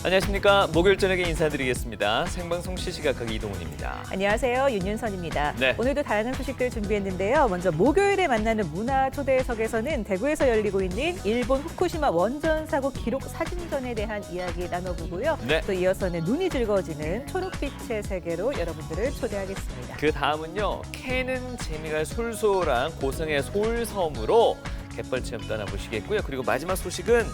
안녕하십니까. 목요일 저녁에 인사드리겠습니다. 생방송 실시각하기 이동훈입니다. 안녕하세요. 윤윤선입니다. 네. 오늘도 다양한 소식들 준비했는데요. 먼저 목요일에 만나는 문화 초대석에서는 대구에서 열리고 있는 일본 후쿠시마 원전 사고 기록 사진전에 대한 이야기 나눠보고요. 네. 또 이어서는 눈이 즐거워지는 초록빛의 세계로 여러분들을 초대하겠습니다. 그 다음은요. 캐는 재미가 솔솔한 고성의 솔섬으로 갯벌 체험 떠나보시겠고요. 그리고 마지막 소식은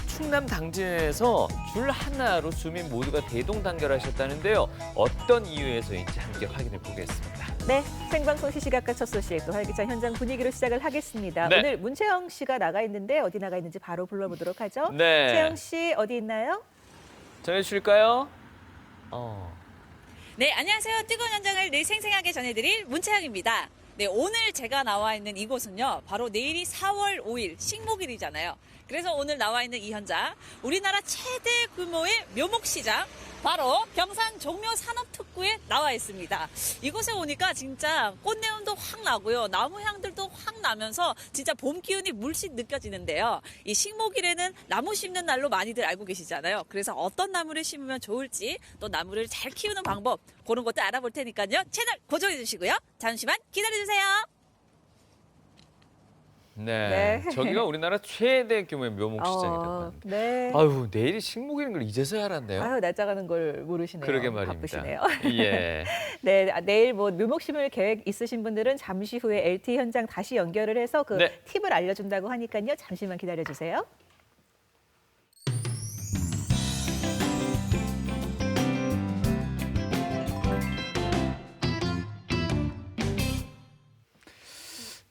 충남 당진에서 줄 하나로 주민 모두가 대동단결하셨다는데요. 어떤 이유에서인지 함께 확인해 보겠습니다. 네, 생방송 시시각각 첫 소식 또 활기찬 현장 분위기로 시작을 하겠습니다. 네. 오늘 문채영 씨가 나가 있는데 어디 나가 있는지 바로 불러보도록 하죠. 네. 채영 씨 어디 있나요? 전해주실까요? 네, 안녕하세요. 뜨거운 현장을 늘 생생하게 전해드릴 문채영입니다. 네, 오늘 제가 나와 있는 이곳은요, 바로 내일이 4월 5일 식목일이잖아요. 그래서 오늘 나와 있는 이 현장, 우리나라 최대 규모의 묘목시장, 바로 경산 종묘산업특구에 나와 있습니다. 이곳에 오니까 진짜 꽃내음도 확 나고요. 나무 향들도 확 나면서 진짜 봄 기운이 물씬 느껴지는데요. 이 식목일에는 나무 심는 날로 많이들 알고 계시잖아요. 그래서 어떤 나무를 심으면 좋을지 또 나무를 잘 키우는 방법 그런 것도 알아볼 테니까요. 채널 고정해 주시고요. 잠시만 기다려주세요. 네. 네. 저기가 우리나라 최대 규모의 묘목시장이라고 합니다. 네. 아유, 내일이 식목일인 걸 이제서야 알았네요. 아유, 날짜가는 걸 모르시네요. 그러게 말입니다. 바쁘시네요. 예. 네, 내일 뭐 묘목 심을 계획 있으신 분들은 잠시 후에 LTE 현장 다시 연결을 해서 그 네. 팁을 알려준다고 하니까요. 잠시만 기다려 주세요.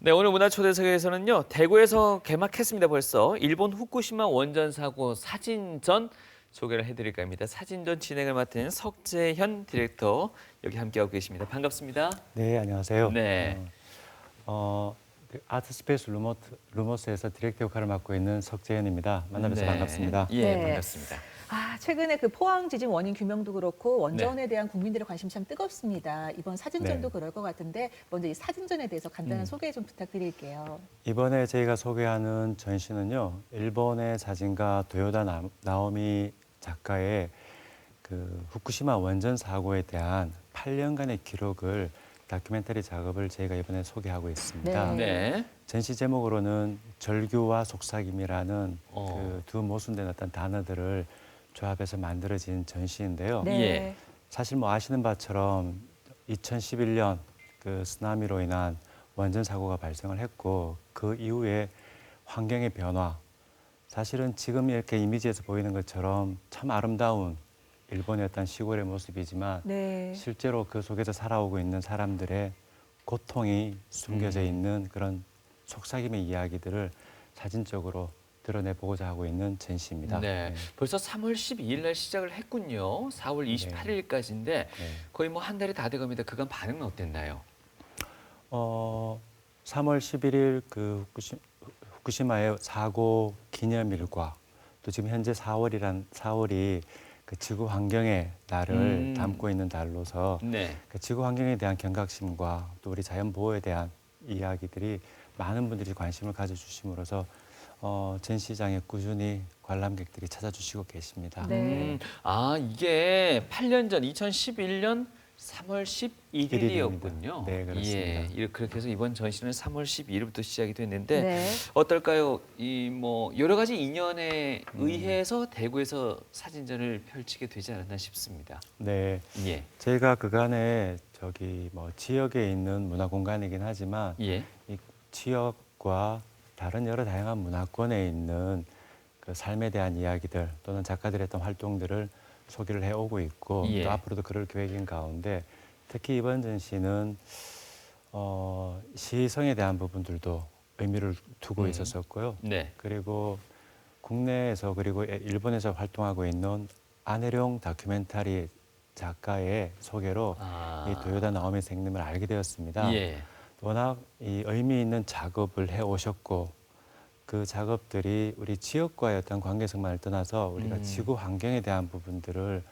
네, 오늘 문화초대석에서는요. 대구에서 개막했습니다. 벌써 일본 후쿠시마 원전 사고 사진전 소개를 해드릴까 합니다. 사진전 진행을 맡은 석재현 디렉터 여기 함께하고 계십니다. 반갑습니다. 네, 안녕하세요. 네. 아트스페이스 루머스에서 디렉터 역할을 맡고 있는 석재현입니다. 만나뵈서 네. 반갑습니다. 예, 네. 반갑습니다. 최근에 그 포항 지진 원인 규명도 그렇고 원전에 대한 국민들의 관심이 참 뜨겁습니다. 이번 사진전도 네. 그럴 것 같은데 먼저 이 사진전에 대해서 간단한 소개 좀 부탁드릴게요. 이번에 저희가 소개하는 전시는요, 일본의 사진가 도요다 나오미 작가의 그 후쿠시마 원전 사고에 대한 8년간의 기록을 다큐멘터리 작업을 저희가 이번에 소개하고 있습니다. 네. 네. 전시 제목으로는 절규와 속삭임이라는 어. 그 두 모순된 어떤 단어들을 조합해서 만들어진 전시인데요. 네. 예. 사실 뭐 아시는 바처럼 2011년 그 쓰나미로 인한 원전 사고가 발생을 했고 그 이후에 환경의 변화, 사실은 지금 이렇게 이미지에서 보이는 것처럼 참 아름다운 일본의 어떤 시골의 모습이지만 네. 실제로 그 속에서 살아오고 있는 사람들의 고통이 숨겨져 있는 그런 속삭임의 이야기들을 사진적으로 드러내보고자 하고 있는 전시입니다. 네. 벌써 3월 12일 날 시작을 했군요. 4월 28일까지인데 네. 거의 뭐 한 달이 다 돼갑니다. 그간 반응은 어땠나요? 3월 11일 그 후쿠시마의 사고 기념일과 또 지금 현재 4월이 그 지구 환경의 날을 담고 있는 달로서 네. 그 지구 환경에 대한 경각심과 또 우리 자연 보호에 대한 이야기들이 많은 분들이 관심을 가져주심으로써 전시장에 꾸준히 관람객들이 찾아주시고 계십니다. 네. 이게 8년 전 2011년 3월 11일이었군요. 네, 그렇습니다. 예, 그렇게 해서 이번 전시는 3월 12일부터 시작이 됐는데 네. 어떨까요? 이 뭐 여러 가지 인연에 의해서 대구에서 사진전을 펼치게 되지 않았나 싶습니다. 네, 예, 저희가 그간에 뭐 지역에 있는 문화 공간이긴 하지만 예, 이 지역과 다른 여러 다양한 문화권에 있는 그 삶에 대한 이야기들 또는 작가들의 했던 활동들을 소개를 해오고 있고 예. 또 앞으로도 그럴 계획인 가운데 특히 이번 전시는 시성에 대한 부분들도 의미를 두고 있었었고요. 네, 그리고 국내에서 그리고 일본에서 활동하고 있는 안혜룡 다큐멘터리 작가의 소개로 이 도요다 나오미 선생님을 알게 되었습니다. 예, 워낙 이 의미 있는 작업을 해오셨고 그 작업들이 우리 지역과의 어떤 관계성만을 떠나서 우리가 지구 환경에 대한 부분들을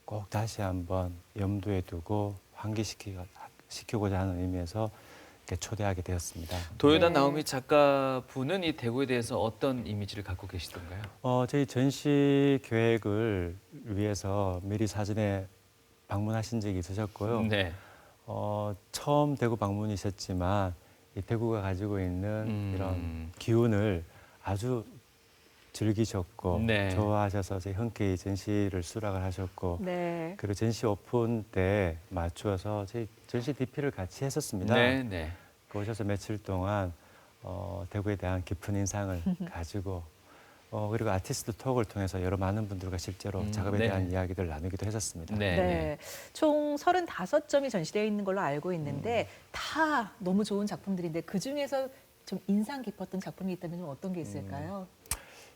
꼭 다시 한번 염두에 두고 환기시키고자 하는 의미에서 이렇게 초대하게 되었습니다. 도요다 네. 나오미 작가분은 이 대구에 대해서 어떤 이미지를 갖고 계시던가요? 저희 전시 계획을 위해서 미리 사전에 방문하신 적이 있으셨고요. 네. 처음 대구 방문이셨지만 이 대구가 가지고 있는 이런 기운을 아주 즐기셨고 네. 좋아하셔서 저희 흔쾌히 전시를 수락을 하셨고 네. 그리고 전시 오픈 때 맞추어서 저희 전시 DP를 같이 했었습니다. 네, 네. 그 오셔서 며칠 동안 대구에 대한 깊은 인상을 가지고 그리고 아티스트 톡을 통해서 여러 많은 분들과 실제로 작업에 네. 대한 이야기들을 나누기도 했었습니다. 네. 네. 총 35점이 전시되어 있는 걸로 알고 있는데 다 너무 좋은 작품들인데 그중에서 좀 인상 깊었던 작품이 있다면 어떤 게 있을까요?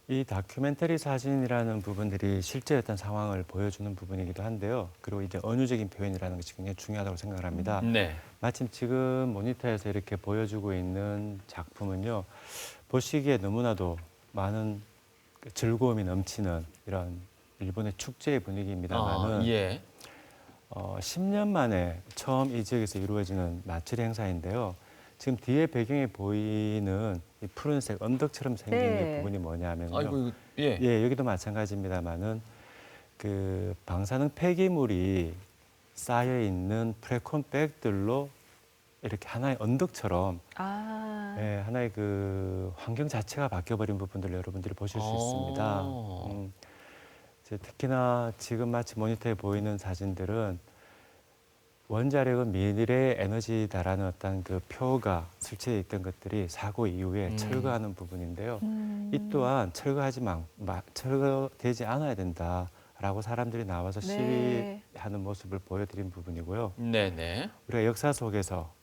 이 다큐멘터리 사진이라는 부분들이 실제 어떤 상황을 보여주는 부분이기도 한데요. 그리고 이제 언유적인 표현이라는 것이 굉장히 중요하다고 생각을 합니다. 네. 마침 지금 모니터에서 이렇게 보여주고 있는 작품은요. 보시기에 너무나도 많은 즐거움이 넘치는 이런 일본의 축제의 분위기입니다만은 예. 10년 만에 처음 이 지역에서 이루어지는 마츠리 행사인데요. 지금 뒤에 배경에 보이는 이 푸른색 언덕처럼 생긴 네. 이 부분이 뭐냐면요. 아이고, 이거, 예. 예, 여기도 마찬가지입니다만은 그 방사능 폐기물이 쌓여 있는 프레콘 백들로 이렇게 하나의 언덕처럼 아, 예, 하나의 그 환경 자체가 바뀌어버린 부분들을 여러분들이 보실 수 있습니다. 이제 특히나 지금 마치 모니터에 보이는 사진들은 원자력은 미래의 에너지다라는 어떤 그 표가 설치되어 있던 것들이 사고 이후에 철거하는 부분인데요. 이 또한 철거되지 않아야 된다라고 사람들이 나와서 네. 시위하는 모습을 보여드린 부분이고요. 네, 네. 우리가 역사 속에서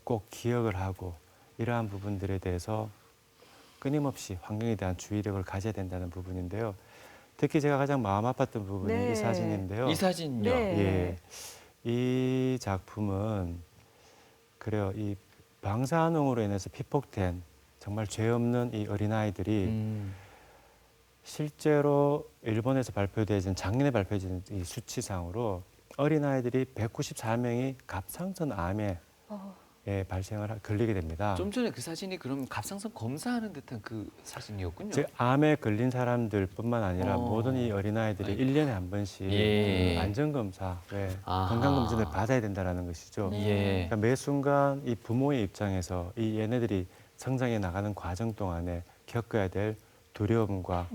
꼭 기억을 하고 이러한 부분들에 대해서 끊임없이 환경에 대한 주의력을 가져야 된다는 부분인데요. 특히 제가 가장 마음 아팠던 부분이 네. 이 사진인데요. 이 사진요. 네. 예, 이 작품은 그래요. 이 방사능으로 인해서 피폭된 정말 죄 없는 이 어린아이들이 실제로 일본에서 발표되어진 작년에 발표된 이 수치상으로 어린아이들이 194명이 갑상선 암에 걸리게 됩니다. 좀 전에 그 사진이 그럼 갑상선 검사하는 듯한 그 사진이었군요. 즉 암에 걸린 사람들뿐만 아니라 모든 이 어린아이들이 아이고. 1년에 한 번씩 예. 안전검사, 아하. 건강검진을 받아야 된다는 것이죠. 예. 그러니까 매 순간 이 부모의 입장에서 이 얘네들이 성장해 나가는 과정 동안에 겪어야 될 두려움과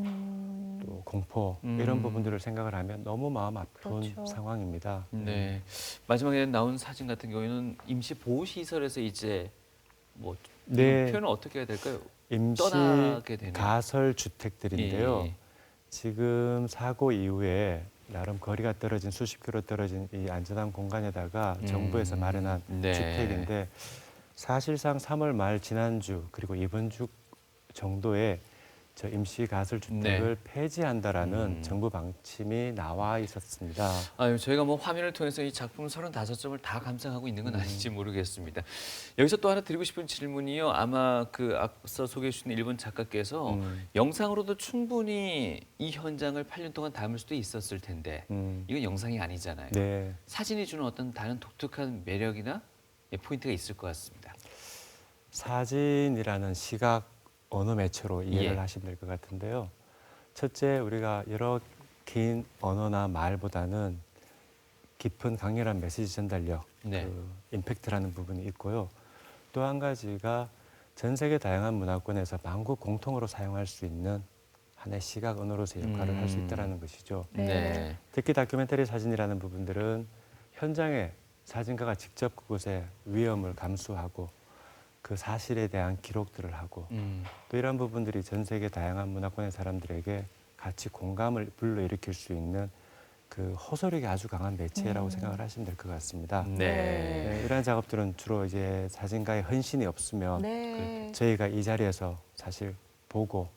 또 공포 이런 부분들을 생각을 하면 너무 마음 아픈 그렇죠. 상황입니다. 네. 마지막에 나온 사진 같은 경우에는 임시 보호 시설에서 이제 뭐 네. 표현을 어떻게 해야 될까요? 임시 떠나게 되는. 가설 주택들인데요. 예. 지금 사고 이후에 나름 거리가 떨어진 수십 킬로 떨어진 이 안전한 공간에다가 정부에서 마련한 네. 주택인데 사실상 3월 말 지난주 그리고 이번 주 정도에 저 임시 가설 주택을 폐지한다라는 정부 방침이 나와 있었습니다. 아유, 저희가 뭐 화면을 통해서 이 작품 35점을 다 감상하고 있는 건 아닌지 모르겠습니다. 여기서 또 하나 드리고 싶은 질문이요. 아마 그 앞서 소개해 주신 일본 작가께서 영상으로도 충분히 이 현장을 8년 동안 담을 수도 있었을 텐데 이건 영상이 아니잖아요. 네. 사진이 주는 어떤 다른 독특한 매력이나 포인트가 있을 것 같습니다. 사진이라는 시각 언어 매체로 이해를 예. 하시면 될 것 같은데요. 첫째, 우리가 여러 긴 언어나 말보다는 깊은 강렬한 메시지 전달력, 네. 그 임팩트라는 부분이 있고요. 또 한 가지가 전 세계 다양한 문화권에서 만국 공통으로 사용할 수 있는 하나의 시각 언어로서의 역할을 할 수 있다는 것이죠. 네. 특히 다큐멘터리 사진이라는 부분들은 현장에 사진가가 직접 그곳의 위험을 감수하고 그 사실에 대한 기록들을 하고 또 이런 부분들이 전 세계 다양한 문화권의 사람들에게 같이 공감을 불러일으킬 수 있는 그 호소력이 아주 강한 매체라고 생각을 하시면 될 것 같습니다. 네. 이러한 작업들은 주로 이제 사진가의 헌신이 없으면 네. 저희가 이 자리에서 사실 보고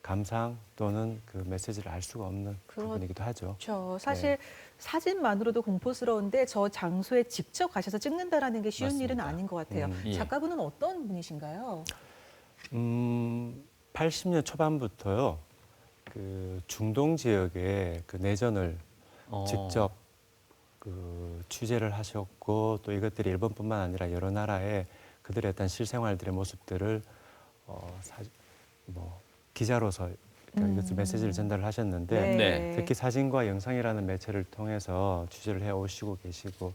감상 또는 그 메시지를 알 수가 없는 부분이기도 하죠. 그렇죠. 사실 사진만으로도 공포스러운데 저 장소에 직접 가셔서 찍는다라는 게 쉬운 맞습니다. 일은 아닌 것 같아요. 예. 작가분은 어떤 분이신가요? 80년 초반부터요. 그 중동 지역의 그 내전을 직접 그 취재를 하셨고 또 이것들이 일본뿐만 아니라 여러 나라의 그들의 어떤 실생활들의 모습들을 기자로서 이것을 메시지를 전달을 하셨는데 네. 특히 사진과 영상이라는 매체를 통해서 취재를 해오시고 계시고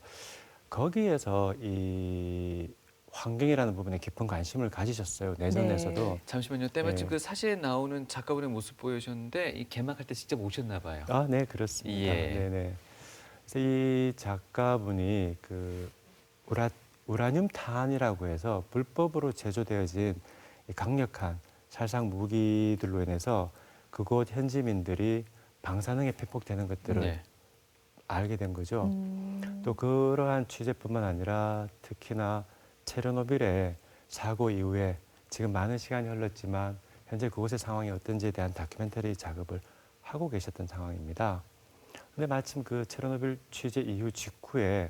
거기에서 이 환경이라는 부분에 깊은 관심을 가지셨어요. 내전에서도. 네. 잠시만요. 때마침 네. 그 사진에 나오는 작가분의 모습 보여주셨는데 이 개막할 때 직접 오셨나 봐요. 아, 네, 그렇습니다. 예. 네네. 그래서 이 작가분이 그 우라늄 탄이라고 해서 불법으로 제조되어진 이 강력한 살상 무기들로 인해서 그곳 현지민들이 방사능에 폐폭되는 것들을 네. 알게 된 거죠. 또 그러한 취재뿐만 아니라 특히나 체르노빌의 사고 이후에 지금 많은 시간이 흘렀지만 현재 그곳의 상황이 어떤지에 대한 다큐멘터리 작업을 하고 계셨던 상황입니다. 근데 마침 그 체르노빌 취재 이후 직후에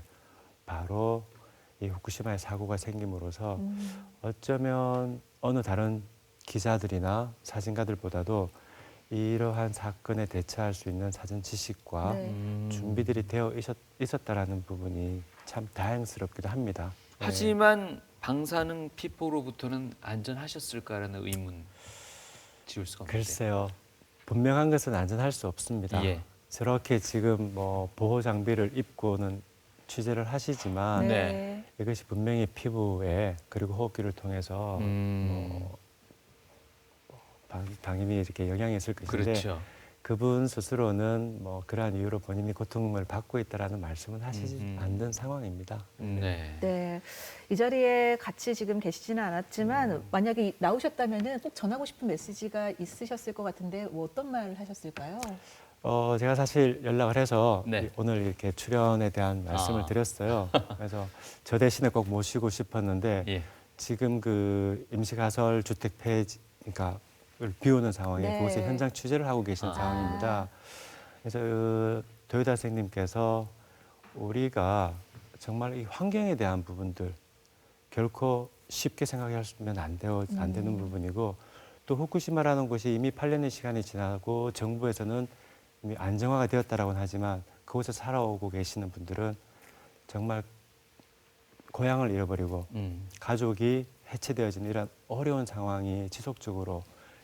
바로 이 후쿠시마의 사고가 생김으로써 어쩌면 어느 다른 기자들이나 사진가들보다도 이러한 사건에 대처할 수 있는 사전 지식과 네. 준비들이 되어 있었다라는 부분이 참 다행스럽기도 합니다. 네. 하지만 방사능 피포로부터는 안전하셨을까라는 의문 지울 수가 없는데. 글쎄요, 분명한 것은 안전할 수 없습니다. 예. 저렇게 지금 뭐 보호 장비를 입고는 취재를 하시지만 네. 이것이 분명히 피부에 그리고 호흡기를 통해서 당연히 이렇게 영향이 있을 것인데 그렇죠. 그분 스스로는 뭐 그러한 이유로 본인이 고통을 받고 있다라는 말씀은 하시지 음흠. 않는 상황입니다. 네. 네. 이 자리에 같이 지금 계시지는 않았지만 만약에 나오셨다면은 꼭 전하고 싶은 메시지가 있으셨을 것 같은데 뭐 어떤 말을 하셨을까요? 제가 사실 연락을 해서 네. 오늘 이렇게 출연에 대한 말씀을 드렸어요. 그래서 저 대신에 꼭 모시고 싶었는데 예. 지금 그 임시가설 주택 폐지, 그러니까 비오는 상황에 네. 그곳에 현장 취재를 하고 계신 상황입니다. 그래서 도요다 선생님께서 우리가 정말 이 환경에 대한 부분들 결코 쉽게 생각하시면 안 되는 부분이고 또 후쿠시마라는 곳이 이미 8년의 시간이 지나고 정부에서는 이미 안정화가 되었다라고는 하지만 그곳에 살아오고 계시는 분들은 정말 고향을 잃어버리고 가족이 해체되어지는 이런 어려운 상황이 지속적으로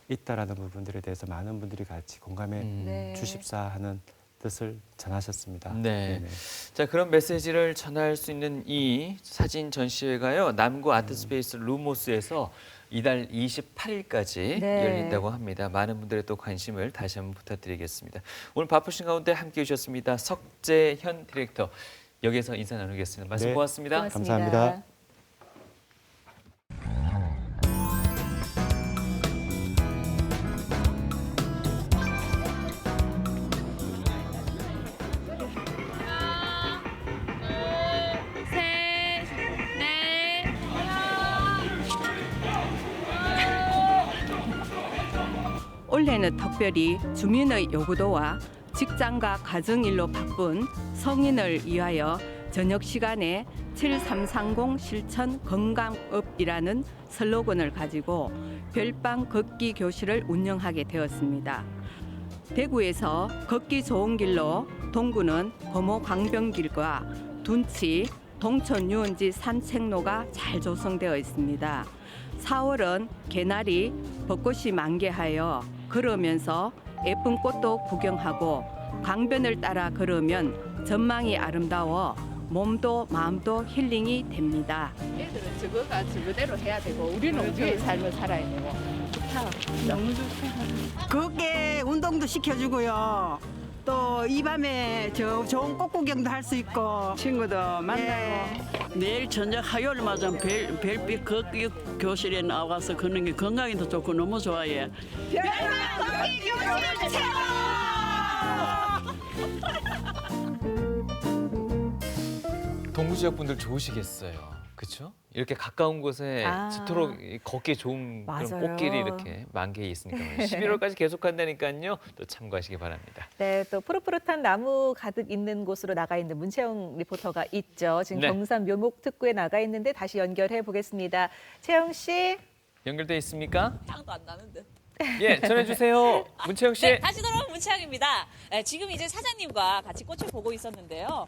있다라는 부분들에 대해서 많은 분들이 같이 공감해 네. 주십사 하는 뜻을 전하셨습니다. 네. 네네. 자, 그런 메시지를 전할 수 있는 이 사진 전시회가요. 남구 아트스페이스 루모스에서 이달 28일까지 네. 열린다고 합니다. 많은 분들의 또 관심을 다시 한번 부탁드리겠습니다. 오늘 바쁘신 가운데 함께해 주셨습니다. 석재현 디렉터. 여기서 인사 나누겠습니다. 말씀 네. 고맙습니다. 고맙습니다. 감사합니다. 올해는 특별히 주민의 요구도와 직장과 가정일로 바쁜 성인을 위하여 저녁 시간에 7330 실천 건강업이라는 슬로건을 가지고 별방 걷기 교실을 운영하게 되었습니다. 대구에서 걷기 좋은 길로 동구는 고모 광변길과 둔치, 동천 유원지 산책로가 잘 조성되어 있습니다. 4월은 개나리, 벚꽃이 만개하여 걸으면서 예쁜 꽃도 구경하고 강변을 따라 걸으면 전망이 아름다워 몸도 마음도 힐링이 됩니다. 애들은 저거가 저거대로 해야 되고 우리는 우리의 삶을 살아야 되고 좋다. 너무 좋다. 걷게 운동도 시켜주고요. 또 이 밤에 저 좋은 꽃 구경도 할 수 있고 친구도 만나고 내일 저녁 화요일마다 별빛 걷기 교실에 나와서 걷는 게 건강에도 좋고 너무 좋아요. 동구 지역 분들 좋으시겠어요. 그렇죠? 이렇게 가까운 곳에 아. 저토록 걷기 좋은 그런 맞아요. 꽃길이 이렇게 만개해 있으니까 11월까지 계속한다니까요. 또 참고하시기 바랍니다. 네, 또 푸릇푸릇한 나무 가득 있는 곳으로 나가 있는 문채영 리포터가 있죠. 지금 네. 경산 묘목 특구에 나가 있는데 다시 연결해 보겠습니다. 채영 씨. 연결돼 있습니까? 향도 안 나는데. 예, 전해주세요. 문채영 씨. 네, 다시 돌아온 문채영입니다. 네, 지금 이제 사장님과 같이 꽃을 보고 있었는데요.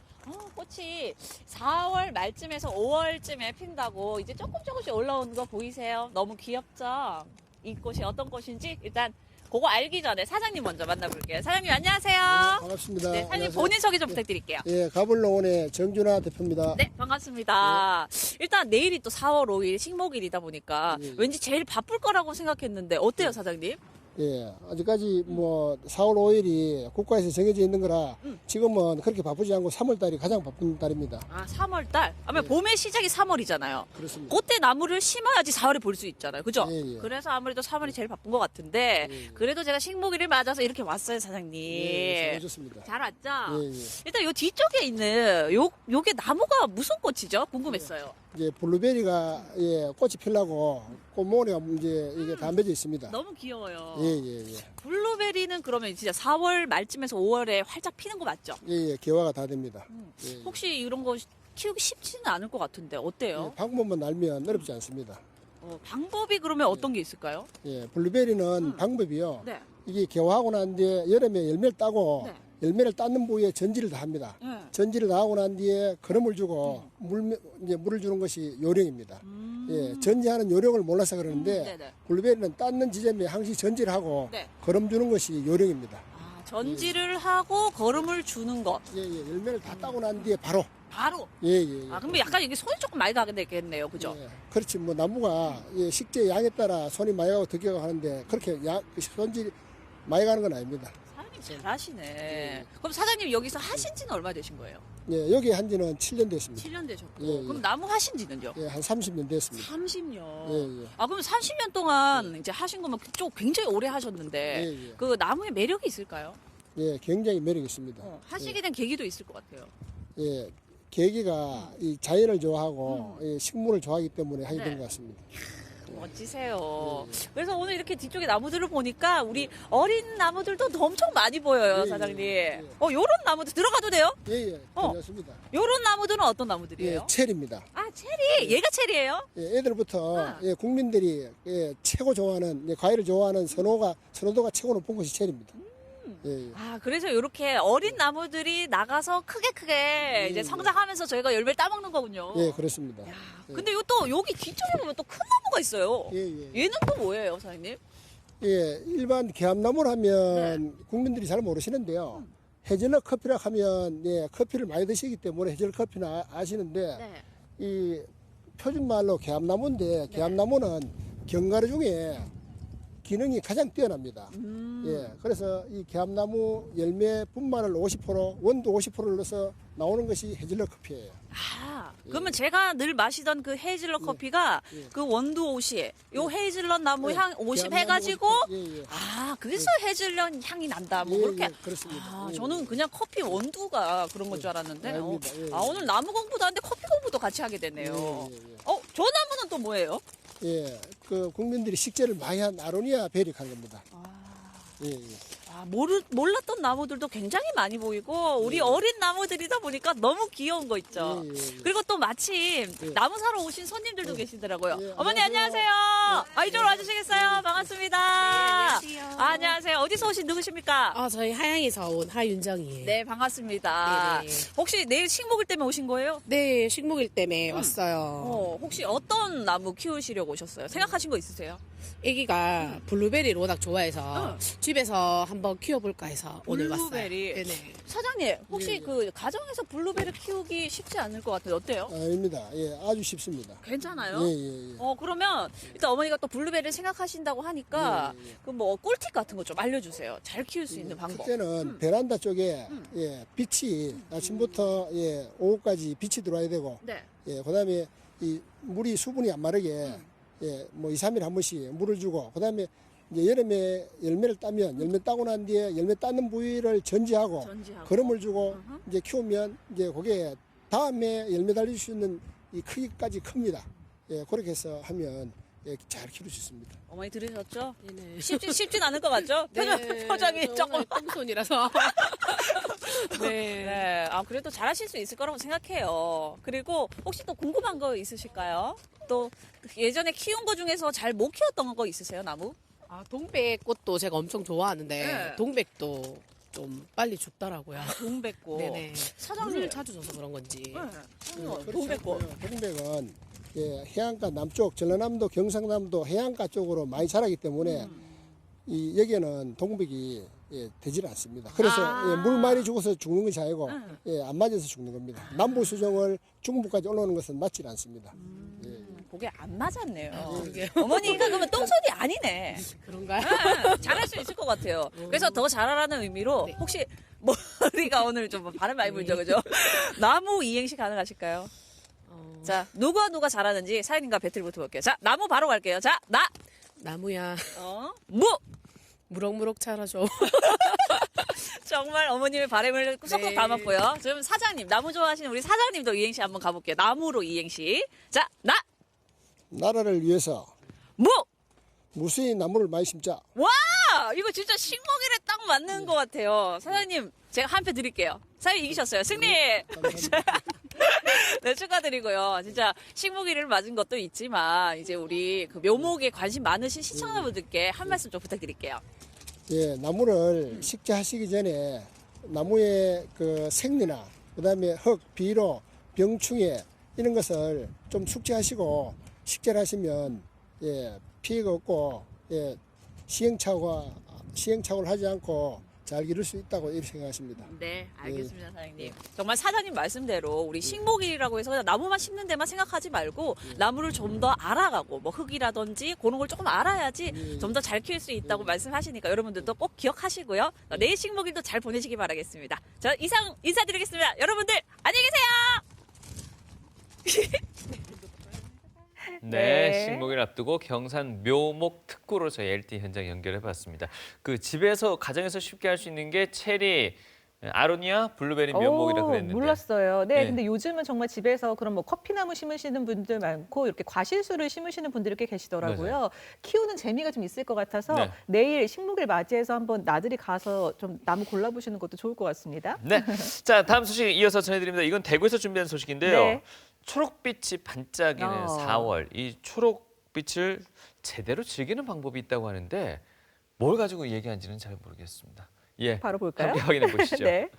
꽃이 4월 말쯤에서 5월쯤에 핀다고 이제 조금씩 올라오는 거 보이세요? 너무 귀엽죠? 이 꽃이 어떤 꽃인지 일단 그거 알기 전에 사장님 먼저 만나볼게요. 사장님 안녕하세요. 반갑습니다. 네, 사장님 안녕하세요. 본인 소개 좀 부탁드릴게요. 예, 가불농원의 정준하 대표입니다. 네, 반갑습니다. 일단 내일이 또 4월 5일 식목일이다 보니까 예. 왠지 제일 바쁠 거라고 생각했는데 어때요, 사장님? 예, 아직까지 뭐 4월 5일이 국가에서 정해져 있는 거라 지금은 그렇게 바쁘지 않고 3월 달이 가장 바쁜 달입니다. 아, 3월 달? 아마 예. 봄의 시작이 3월이잖아요. 그렇습니다. 그때 나무를 심어야지 4월에 볼 수 있잖아요. 그죠? 예, 예. 그래서 아무래도 3월이 제일 바쁜 것 같은데 예, 예. 그래도 제가 식목일을 맞아서 이렇게 왔어요, 사장님. 예, 잘 오셨습니다. 잘 왔죠? 예, 예. 일단 요 뒤쪽에 있는 요게 나무가 무슨 꽃이죠? 궁금했어요. 이제 블루베리가 예, 꽃이 피려고 꽃모래가 이제 이게 다 맺어 있습니다. 너무 귀여워요. 예, 예, 예. 블루베리는 그러면 진짜 4월 말쯤에서 5월에 활짝 피는 거 맞죠? 예, 예, 개화가 다 됩니다. 예, 예. 혹시 이런 거 키우기 쉽지는 않을 것 같은데 어때요? 예, 방법만 알면 어렵지 않습니다. 방법이 그러면 어떤 게 있을까요? 예, 블루베리는 방법이요. 네. 이게 개화하고 난 뒤에 여름에 열매를 따고 네. 열매를 땄는 부위에 전지를 다 합니다. 네. 전지를 다 하고 난 뒤에 거름을 주고 이제 물을 주는 것이 요령입니다. 예, 전지하는 요령을 몰라서 그러는데 네네. 블루베리는 땄는 지점에 항시 전지를 하고 네. 거름 주는 것이 요령입니다. 아, 전지를 하고 거름을 주는 것. 예, 예, 열매를 다 따고 난 뒤에 바로 바로. 예, 예, 예. 아, 그러면 약간 이게 손이 조금 많이 가게 되겠네요. 그죠? 예, 그렇지 뭐 나무가 예, 식재 양에 따라 손이 많이 가고 적게 가고 하는데 그렇게 손질이 많이 가는 건 아닙니다. 사장님 잘하시네. 예. 그럼 사장님 여기서 하신 지는 얼마 되신 거예요? 예, 여기 한 지는 7년 됐습니다. 7년 되셨고. 예, 예. 그럼 나무 하신 지는요? 예, 한 30년 됐습니다. 30년. 예, 예. 아, 그럼 30년 동안 이제 하신 거면 좀 굉장히 오래 하셨는데 예, 예. 그 나무의 매력이 있을까요? 예, 굉장히 매력이 있습니다. 하시게 된 계기도 있을 것 같아요. 예, 계기가 이 자연을 좋아하고 이 식물을 좋아하기 때문에 하게 네. 된 것 같습니다. 멋지세요. 그래서 오늘 이렇게 뒤쪽에 나무들을 보니까 우리 어린 나무들도 엄청 많이 보여요, 예, 사장님. 예, 예. 요런 나무들 들어가도 돼요? 예, 예, 어. 괜찮습니다. 요런 나무들은 어떤 예, 나무들이에요? 체리입니다. 아, 체리. 얘가 체리예요? 예, 애들부터 아. 예, 국민들이 예, 최고 좋아하는 예, 과일을 좋아하는 선호도가 최고 높은 것이 체리입니다. 예, 예. 아, 그래서 이렇게 어린 나무들이 나가서 크게 이제 성장하면서 저희가 열매를 따먹는 거군요. 예, 그렇습니다. 야, 근데 요 또 여기 뒤쪽에 보면 또 큰 나무가 있어요. 예, 예. 얘는 또 뭐예요, 사장님? 예, 일반 개암나무를 하면 네. 국민들이 잘 모르시는데요. 헤즐넛 커피라 하면 예, 커피를 많이 드시기 때문에 헤즐넛 커피는 아시는데 네. 이 표준말로 개암나무인데 개암나무는 견과류 중에 기능이 가장 뛰어납니다. 예, 그래서 이 개암나무 열매 분말을 50%, 원두 50%를 넣어서 나오는 것이 헤즐넛 커피예요. 아, 그러면 제가 늘 마시던 그 헤이즐넛 커피가 예. 그 원두 50, 요 헤이즐넛 나무 예, 향 50 개암나무 해가지고 50%. 예, 예. 아, 그래서 헤이즐넛 향이 난다. 뭐 예, 그렇게. 예, 그렇습니다. 아, 예, 저는 예. 그냥 커피 원두가 그런 건 줄 알았는데. 아닙니다. 예, 예. 아, 오늘 나무 공부도 하는데 커피 공부도 같이 하게 되네요. 예, 예, 예. 저 나무는 또 뭐예요? 예, 그 국민들이 식재를 많이 한 아로니아 베릭한 겁니다. 예, 예. 아, 몰랐던 나무들도 굉장히 많이 보이고 우리 어린 나무들이다 보니까 너무 귀여운 거 있죠. 예, 예, 예. 그리고 또 마침 예. 나무 사러 오신 손님들도 계시더라고요. 예, 어머니 안녕하세요. 안녕하세요. 이쪽으로 와주시겠어요? 반갑습니다. 안녕하세요. 안녕하세요. 어디서 오신 누구십니까? 저희 하양에서 온 하윤정이에요. 네, 반갑습니다. 네네. 혹시 내일 식목일 때문에 오신 거예요? 네, 식목일 때문에 왔어요. 혹시 어떤 나무 키우시려고 오셨어요? 생각하신 거 있으세요? 아기가 블루베리를 워낙 좋아해서 집에서 한번 키워볼까 해서 오늘 왔어요. 블루베리. 네네. 사장님, 혹시 예, 예. 그 가정에서 블루베리 키우기 쉽지 않을 것 같은데 어때요? 아닙니다. 예, 아주 쉽습니다. 괜찮아요? 예, 예, 예. 그러면 일단 어머니가 또 블루베리를 생각하신다고 하니까 예, 예. 그 뭐 꿀팁 같은 거 좀 알려주세요. 잘 키울 수 있는 방법. 그때는 베란다 쪽에 예, 빛이 아침부터 예, 오후까지 빛이 들어와야 되고 네. 예, 그다음에 이 물이 수분이 안 마르게 예, 뭐 2, 3일 한 번씩 물을 주고 그다음에 이제 여름에 열매를 따면 열매 따고 난 뒤에 열매 따는 부위를 전지하고 전지하고. 거름을 주고 이제 키우면 이제 그게 다음에 열매 달릴 수 있는 이 크기까지 큽니다. 예, 그렇게 해서 하면 예, 잘 키울 수 있습니다. 어머니 들으셨죠? 네네. 쉽진 않을 것 같죠? 표정이 조금. 똥손이라서. 네. 네. 아, 그래도 잘하실 수 있을 거라고 생각해요. 그리고 혹시 또 궁금한 거 있으실까요? 또 예전에 키운 거 중에서 잘 못 키웠던 거 있으세요, 나무? 동백꽃도 제가 엄청 좋아하는데 네. 동백도 좀 빨리 죽더라고요. 동백꽃. 네네. 사장님을 자주 줘서 그런 건지. 동백꽃. 동백은 해안가 남쪽 전라남도 경상남도 해안가 쪽으로 많이 자라기 때문에 이 여기는 동백이 되질 않습니다. 그래서 물 많이 죽어서 죽는 것이 아니고 안 맞아서 죽는 겁니다. 남부 수정을 중부까지 올라오는 것은 맞질 않습니다. 그게 안 맞았네요. 어머니가 그러면 똥손이 아니네. 그런가요? 잘할 수 있을 것 같아요. 그래서 더 잘하라는 의미로 혹시 머리가 오늘 좀 바람 많이 불죠, 그죠? 나무 이행시 가능하실까요? 자, 누가 잘하는지 사연님과 배틀부터 볼게요. 자, 나무 바로 갈게요. 자, 나무야 무! 무럭무럭 자라줘. 정말 어머님의 바람을 쏙쏙 담았고요. 지금 사장님, 나무 좋아하시는 우리 사장님도 이행시 한번 가볼게요. 나무로 이행시. 자, 나라를 위해서 무수히 나무를 많이 심자. 와! 이거 진짜 식목일에 딱 맞는 것 같아요. 사장님, 제가 한 표 드릴게요. 사장님 이기셨어요. 승리! 네, 축하드리고요. 진짜 식목일을 맞은 것도 있지만, 이제 우리 그 묘목에 관심 많으신 시청자분들께 한 말씀 좀 부탁드릴게요. 나무를 식재하시기 전에 나무의 그 생리나 그다음에 흙, 비료, 병충해 이런 것을 좀 숙지하시고 식재를 하시면 피해가 없고 시행착오를 하지 않고 잘 기를 수 있다고 이렇게 생각하십니다. 네, 알겠습니다, 사장님. 정말 사장님 말씀대로 우리 식목일이라고 해서 그냥 나무만 심는 데만 생각하지 말고 나무를 좀 더 알아가고 뭐 흙이라든지 그런 걸 조금 알아야지 좀 더 잘 키울 수 있다고 말씀하시니까 여러분들도 꼭 기억하시고요. 내일 식목일도 잘 보내시기 바라겠습니다. 저 이상 인사드리겠습니다. 여러분들 안녕히 계세요. 네, 식목일 앞두고 경산 묘목 특구로 저희 LTE 현장 연결해봤습니다. 그 집에서 가정에서 쉽게 할 수 있는 게 체리, 아로니아, 블루베리 묘목이라 그랬는데. 몰랐어요. 네, 네. 근데 요즘은 정말 집에서 그런 뭐 커피나무 심으시는 분들 많고 이렇게 과실수를 심으시는 분들이 꽤 계시더라고요. 키우는 재미가 좀 있을 것 같아서 네. 내일 식목일 맞이해서 한번 나들이 가서 좀 나무 골라보시는 것도 좋을 것 같습니다. 네, 자 다음 소식 이어서 전해드립니다. 이건 대구에서 준비한 소식인데요. 네. 초록빛이 반짝이는 4월. 이 초록빛을 제대로 즐기는 방법이 있다고 하는데 뭘 가지고 얘기하는지는 잘 모르겠습니다. 바로 볼까요? 함께 확인해 보시죠. 네.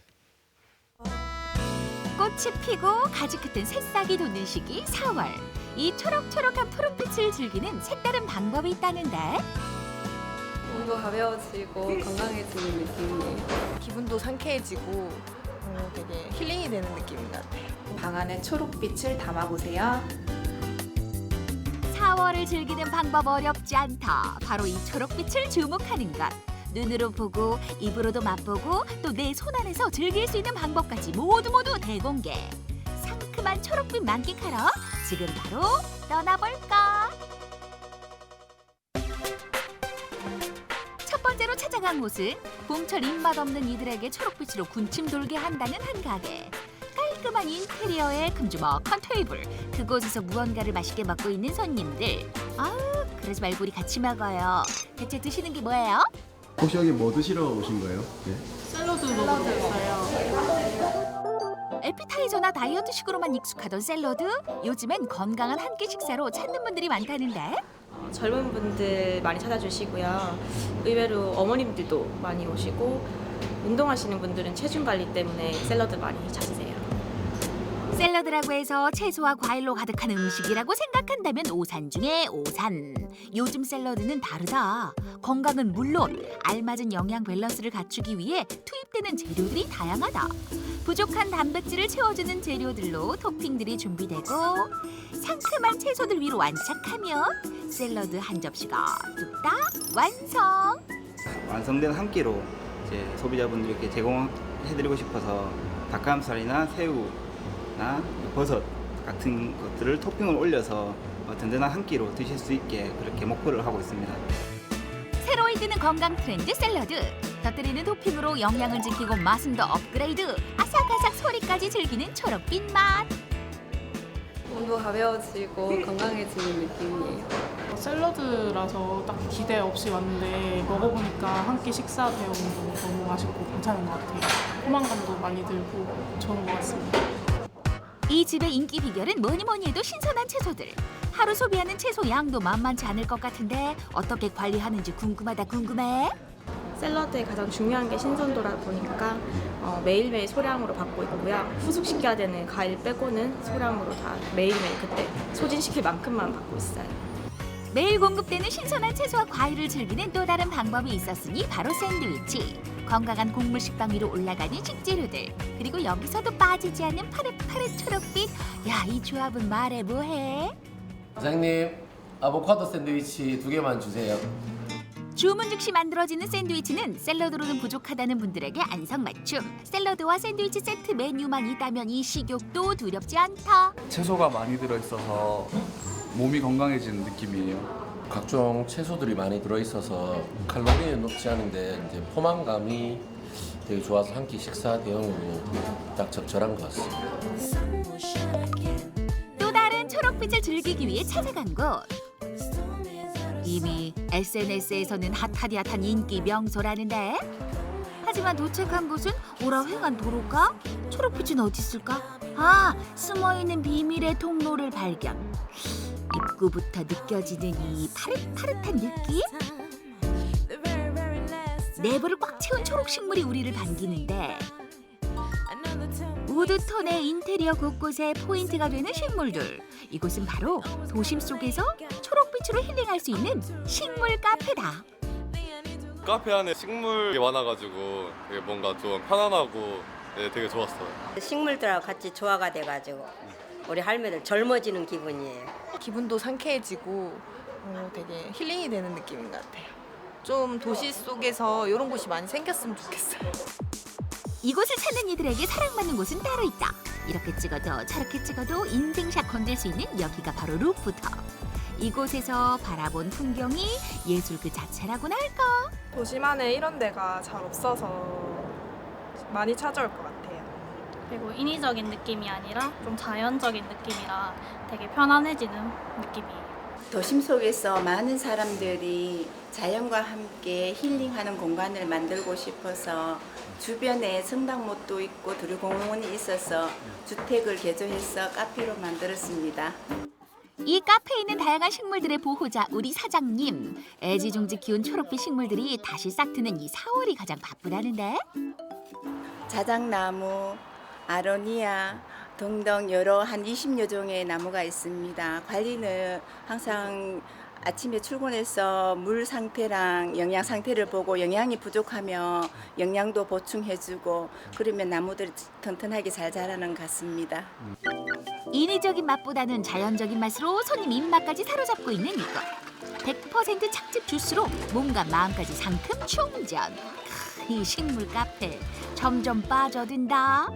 꽃이 피고 가지끝은 새싹이 돋는 시기 4월. 이 초록초록한 푸른빛을 즐기는 색다른 방법이 있다는데 몸도 가벼워지고 건강해지는 느낌이에요. 기분도 상쾌해지고 되게 힐링이 되는 느낌인 것 같아요. 방 안에 초록빛을 담아보세요. 4월을 즐기는 방법 어렵지 않다. 바로 이 초록빛을 주목하는 것. 눈으로 보고 입으로도 맛보고 또 내 손 안에서 즐길 수 있는 방법까지 모두 대공개. 상큼한 초록빛 만끽하러 지금 바로 떠나볼까? 첫 번째로 찾아간 곳은 봄철 입맛 없는 이들에게 초록빛으로 군침 돌게 한다는 한 가게. 깔끔한 인테리어에 큼지막한 테이블. 그곳에서 무언가를 맛있게 먹고 있는 손님들. 아우, 그러지 말고 우리 같이 먹어요. 대체 드시는 게 뭐예요? 혹시 여기 뭐 드시러 오신 거예요? 네. 샐러드 먹으러 왔어요. 에피타이저나 다이어트식으로만 익숙하던 샐러드? 요즘엔 건강한 한 끼 식사로 찾는 분들이 많다는데? 젊은 분들 많이 찾아주시고요. 의외로 어머님들도 많이 오시고 운동하시는 분들은 체중 관리 때문에 샐러드 많이 찾으세요. 샐러드라고 해서 채소와 과일로 가득한 음식이라고 생각한다면 오산 중에 오산. 요즘 샐러드는 다르다. 건강은 물론 알맞은 영양 밸런스를 갖추기 위해 투입되는 재료들이 다양하다. 부족한 단백질을 채워주는 재료들로 토핑들이 준비되고 상큼한 채소들 위로 완착하면 샐러드 한 접시가 뚝딱 완성. 완성된 한 끼로 이제 소비자분들께 제공해드리고 싶어서 닭가슴살이나 새우나 버섯 같은 것들을 토핑을 올려서 든든한 한 끼로 드실 수 있게 그렇게 목표를 하고 있습니다. 새로이 드는 건강 트렌드 샐러드. 곁들이는 토핑으로 영양을 지키고 맛은 더 업그레이드. 아삭아삭 소리까지 즐기는 초록빛 맛. 몸도 가벼워지고 건강해지는 느낌이에요. 샐러드라서 딱 기대 없이 왔는데 먹어보니까 한 끼 식사 대용도 너무 맛있고 괜찮은 것 같아요. 포만감도 많이 들고 좋은 것 같습니다. 이 집의 인기 비결은 뭐니 해도 신선한 채소들. 하루 소비하는 채소 양도 만만치 않을 것 같은데 어떻게 관리하는지 궁금해. 샐러드에 가장 중요한 게 신선도라 보니까 매일매일 소량으로 받고 있고요. 후숙시켜야 되는 과일 빼고는 소량으로 다 매일매일 그때 소진시킬 만큼만 받고 있어요. 매일 공급되는 신선한 채소와 과일을 즐기는 또 다른 방법이 있었으니 바로 샌드위치. 건강한 곡물 식빵 위로 올라가는 식재료들. 그리고 여기서도 빠지지 않는 파릇파릇 초록빛. 야, 이 조합은 말해 뭐해? 사장님, 아보카도 샌드위치 2개만 주세요. 주문 즉시 만들어지는 샌드위치는 샐러드로는 부족하다는 분들에게 안성맞춤. 샐러드와 샌드위치 세트 메뉴만 있다면 이 식욕도 두렵지 않다. 채소가 많이 들어있어서 몸이 건강해지는 느낌이에요. 각종 채소들이 많이 들어있어서 칼로리는 높지 않은데 이제 포만감이 되게 좋아서 한 끼 식사 대용으로 딱 적절한 것 같습니다. 또 다른 초록빛을 즐기기 위해 찾아간 곳. 이미 SNS에서는 핫한 인기 명소라는데. 하지만 도착한 곳은 오라횡한 도로가? 초록빛은 어디 있을까? 아, 숨어있는 비밀의 통로를 발견. 입구부터 느껴지는 이 파릇파릇한 느낌? 내부를 꽉 채운 초록 식물이 우리를 반기는데 우드톤의 인테리어 곳곳에 포인트가 되는 식물들. 이곳은 바로 도심 속에서 초록빛으로 힐링할 수 있는 식물 카페다. 카페 안에 식물이 많아가지고 되게 뭔가 좀 편안하고 되게 좋았어요. 식물들하고 같이 조화가 돼가지고 우리 할매들 젊어지는 기분이에요. 기분도 상쾌해지고 되게 힐링이 되는 느낌인 것 같아요. 좀 도시 속에서 이런 곳이 많이 생겼으면 좋겠어요. 이곳을 찾는 이들에게 사랑받는 곳은 따로 있다. 이렇게 찍어도 저렇게 찍어도 인생샷 건질 수 있는 여기가 바로 루프탑. 이곳에서 바라본 풍경이 예술 그 자체라고나 할까? 도심 안에 이런 데가 잘 없어서 많이 찾아올 것 같아요. 그리고 인위적인 느낌이 아니라 좀 자연적인 느낌이라 되게 편안해지는 느낌이에요. 도심 속에서 많은 사람들이 자연과 함께 힐링하는 공간을 만들고 싶어서 주변에 성당못도 있고 두류공원이 있어서 주택을 개조해서 카페로 만들었습니다. 이 카페에 있는 다양한 식물들의 보호자 우리 사장님. 애지중지 키운 초록빛 식물들이 다시 싹트는 이 4월이 가장 바쁘다는데. 자작나무, 아로니아 등등 여러 한 20여 종의 나무가 있습니다. 관리는 항상 아침에 출근해서 물 상태랑 영양 상태를 보고 영양이 부족하면 영양도 보충해주고 그러면 나무들이 튼튼하게 잘 자라는 것 같습니다. 인위적인 맛보다는 자연적인 맛으로 손님 입맛까지 사로잡고 있는 이것. 100% 착즙 주스로 몸과 마음까지 상큼 충전. 이 식물 카페 점점 빠져든다.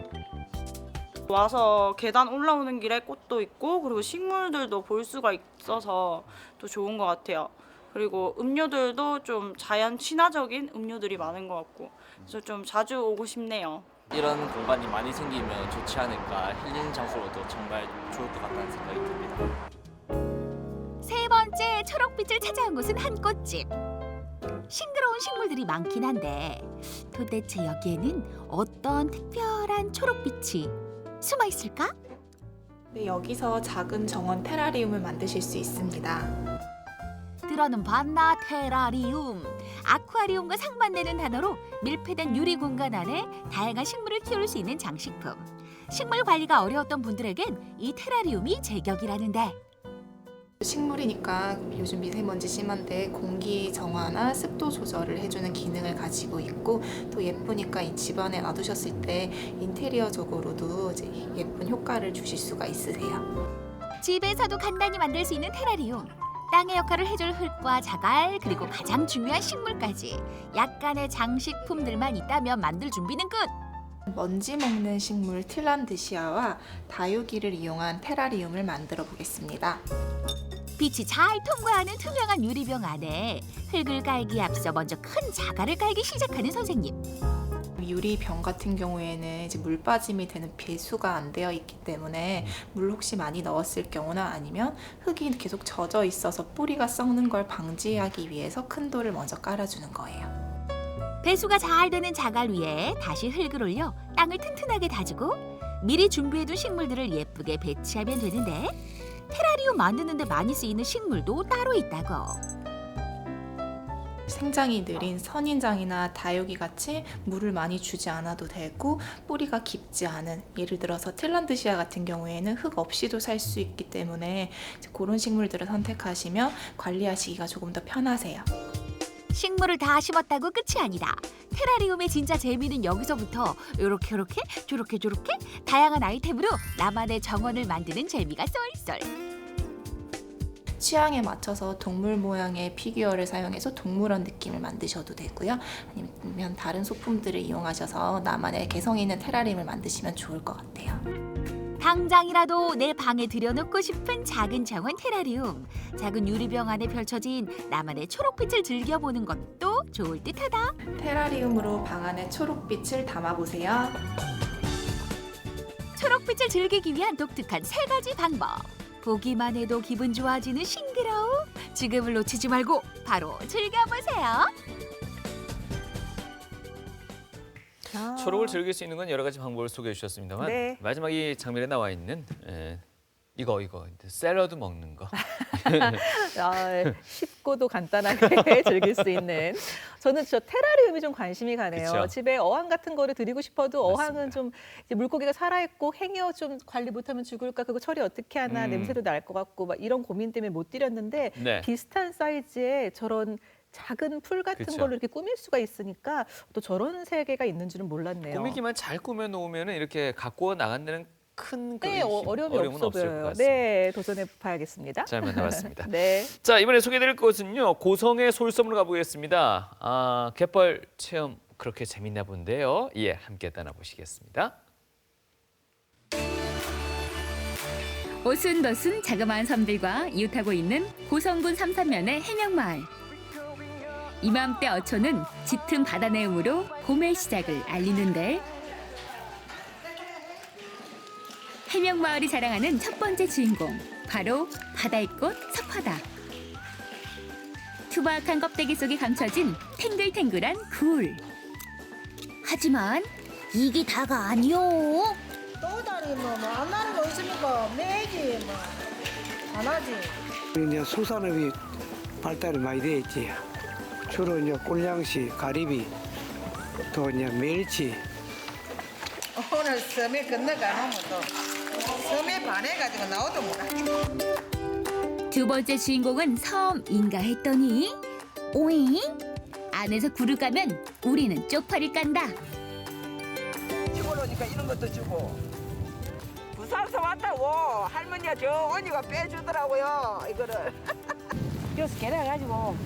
와서 계단 올라오는 길에 꽃도 있고 그리고 식물들도 볼 수가 있어서 또 좋은 것 같아요. 그리고 음료들도 좀 자연 친화적인 음료들이 많은 것 같고 그래서 좀 자주 오고 싶네요. 이런 공간이 많이 생기면 좋지 않을까, 힐링 장소로도 정말 좋을 것 같다는 생각이 듭니다. 세 번째 초록빛을 찾아온 곳은 한 꽃집. 싱그러운 식물들이 많긴 한데 도대체 여기에는 어떤 특별한 초록빛이 숨어 있을까? 네, 여기서 작은 정원 테라리움을 만드실 수 있습니다. 들어는 봤나? 테라리움. 아쿠아리움과 상반되는 단어로 밀폐된 유리 공간 안에 다양한 식물을 키울 수 있는 장식품. 식물 관리가 어려웠던 분들에겐 이 테라리움이 제격이라는데. 식물이니까 요즘 미세먼지 심한데 공기 정화나 습도 조절을 해주는 기능을 가지고 있고 또 예쁘니까 이 집안에 놔두셨을 때 인테리어적으로도 이제 예쁜 효과를 주실 수가 있으세요. 집에서도 간단히 만들 수 있는 테라리움. 땅의 역할을 해줄 흙과 자갈 그리고 가장 중요한 식물까지 약간의 장식품들만 있다면 만들 준비는 끝. 먼지 먹는 식물 틸란드시아와 다육이를 이용한 테라리움을 만들어 보겠습니다. 빛이 잘 통과하는 투명한 유리병 안에 흙을 깔기에 앞서 먼저 큰 자갈을 깔기 시작하는 선생님. 유리병 같은 경우에는 이제 물 빠짐이 되는 배수가 안 되어 있기 때문에 물 혹시 많이 넣었을 경우나 아니면 흙이 계속 젖어 있어서 뿌리가 썩는 걸 방지하기 위해서 큰 돌을 먼저 깔아주는 거예요. 배수가 잘 되는 자갈 위에 다시 흙을 올려 땅을 튼튼하게 다지고 미리 준비해둔 식물들을 예쁘게 배치하면 되는데 테라리움 만드는데 많이 쓰이는 식물도 따로 있다고. 생장이 느린 선인장이나 다육이 같이 물을 많이 주지 않아도 되고 뿌리가 깊지 않은, 예를 들어서 틸란드시아 같은 경우에는 흙 없이도 살 수 있기 때문에 그런 식물들을 선택하시면 관리하시기가 조금 더 편하세요. 식물을 다 심었다고 끝이 아니다. 테라리움의 진짜 재미는 여기서부터 요렇게 저렇게 다양한 아이템으로 나만의 정원을 만드는 재미가 쏠쏠. 취향에 맞춰서 동물 모양의 피규어를 사용해서 동물원 느낌을 만드셔도 되고요. 아니면 다른 소품들을 이용하셔서 나만의 개성 있는 테라리움을 만드시면 좋을 것 같아요. 당장이라도 내 방에 들여놓고 싶은 작은 정원 테라리움. 작은 유리병 안에 펼쳐진 나만의 초록빛을 즐겨보는 것도 좋을 듯하다. 테라리움으로 방 안에 초록빛을 담아보세요. 초록빛을 즐기기 위한 독특한 3가지 방법. 보기만 해도 기분 좋아지는 싱그러움. 지금을 놓치지 말고 바로 즐겨보세요. 초록을 즐길 수 있는 건 여러 가지 방법을 소개해 주셨습니다만 네. 마지막 이 장면에 나와 있는 이거 샐러드 먹는 거. 쉽고도 간단하게 즐길 수 있는. 저는 저 테라리움이 좀 관심이 가네요. 그쵸? 집에 어항 같은 거를 드리고 싶어도 맞습니다. 어항은 좀 이제 물고기가 살아있고 행여 좀 관리 못하면 죽을까, 그거 처리 어떻게 하나, 냄새도 날 것 같고 막 이런 고민 때문에 못 드렸는데 네. 비슷한 사이즈의 저런 작은 풀 같은 그쵸. 걸로 이렇게 꾸밀 수가 있으니까 또 저런 세계가 있는 줄은 몰랐네요. 꾸미기만 잘 꾸며 놓으면 이렇게 갖고 나간 데는 큰 네, 어려움이 없어 없을 것 보여요. 같습니다. 네, 도전해 봐야겠습니다. 잘 만나봤습니다. 네. 자, 이번에 소개해드릴 곳은요, 고성의 솔섬으로 가보겠습니다. 갯벌 체험 그렇게 재밌나 본데요. 예, 함께 떠나보시겠습니다. 오순도순 자그마한 섬들과 이웃하고 있는 고성군 삼산면의 해명마을. 이맘때 어초는 짙은 바다 내음으로 봄의 시작을 알리는데 해명마을이 자랑하는 첫 번째 주인공, 바로 바다의 꽃 석화다. 투박한 껍데기 속에 감춰진 탱글탱글한 굴. 하지만 이게 다가 아니요. 또다리 안 나는 거 있습니까? 매기 안 하지. 이제 수산업이 발달이 많이 돼 있지. 주로 이제 꿀양식, 가리비, 또 이제 멸치. 오늘 섬에 건너가면 또 섬에 반해가지고 나오도 몰라. 두 번째 주인공은 섬인가 했더니 오잉? 안에서 굴을 까면 우리는 쪽파를 깐다. 시골 오니까 이런 것도 주고. 부산서 왔다고 할머니가 저 언니가 빼주더라고요 이거를. 여기서 계량해가지고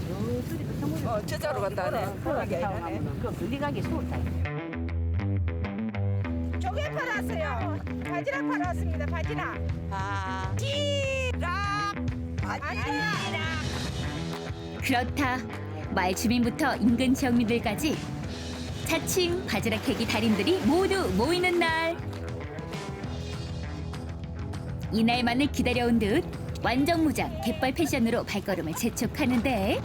저자로 간다네. 그 걸리가기 좋다. 조개 팔았어요. 바지락 팔았습니다. 바지락. 바지락. 그렇다. 마을 주민부터 인근 지역민들까지 자칭 바지락 캐기 달인들이 모두 모이는 날. 이날만을 기다려온 듯 완전무장 갯벌 패션으로 발걸음을 재촉하는데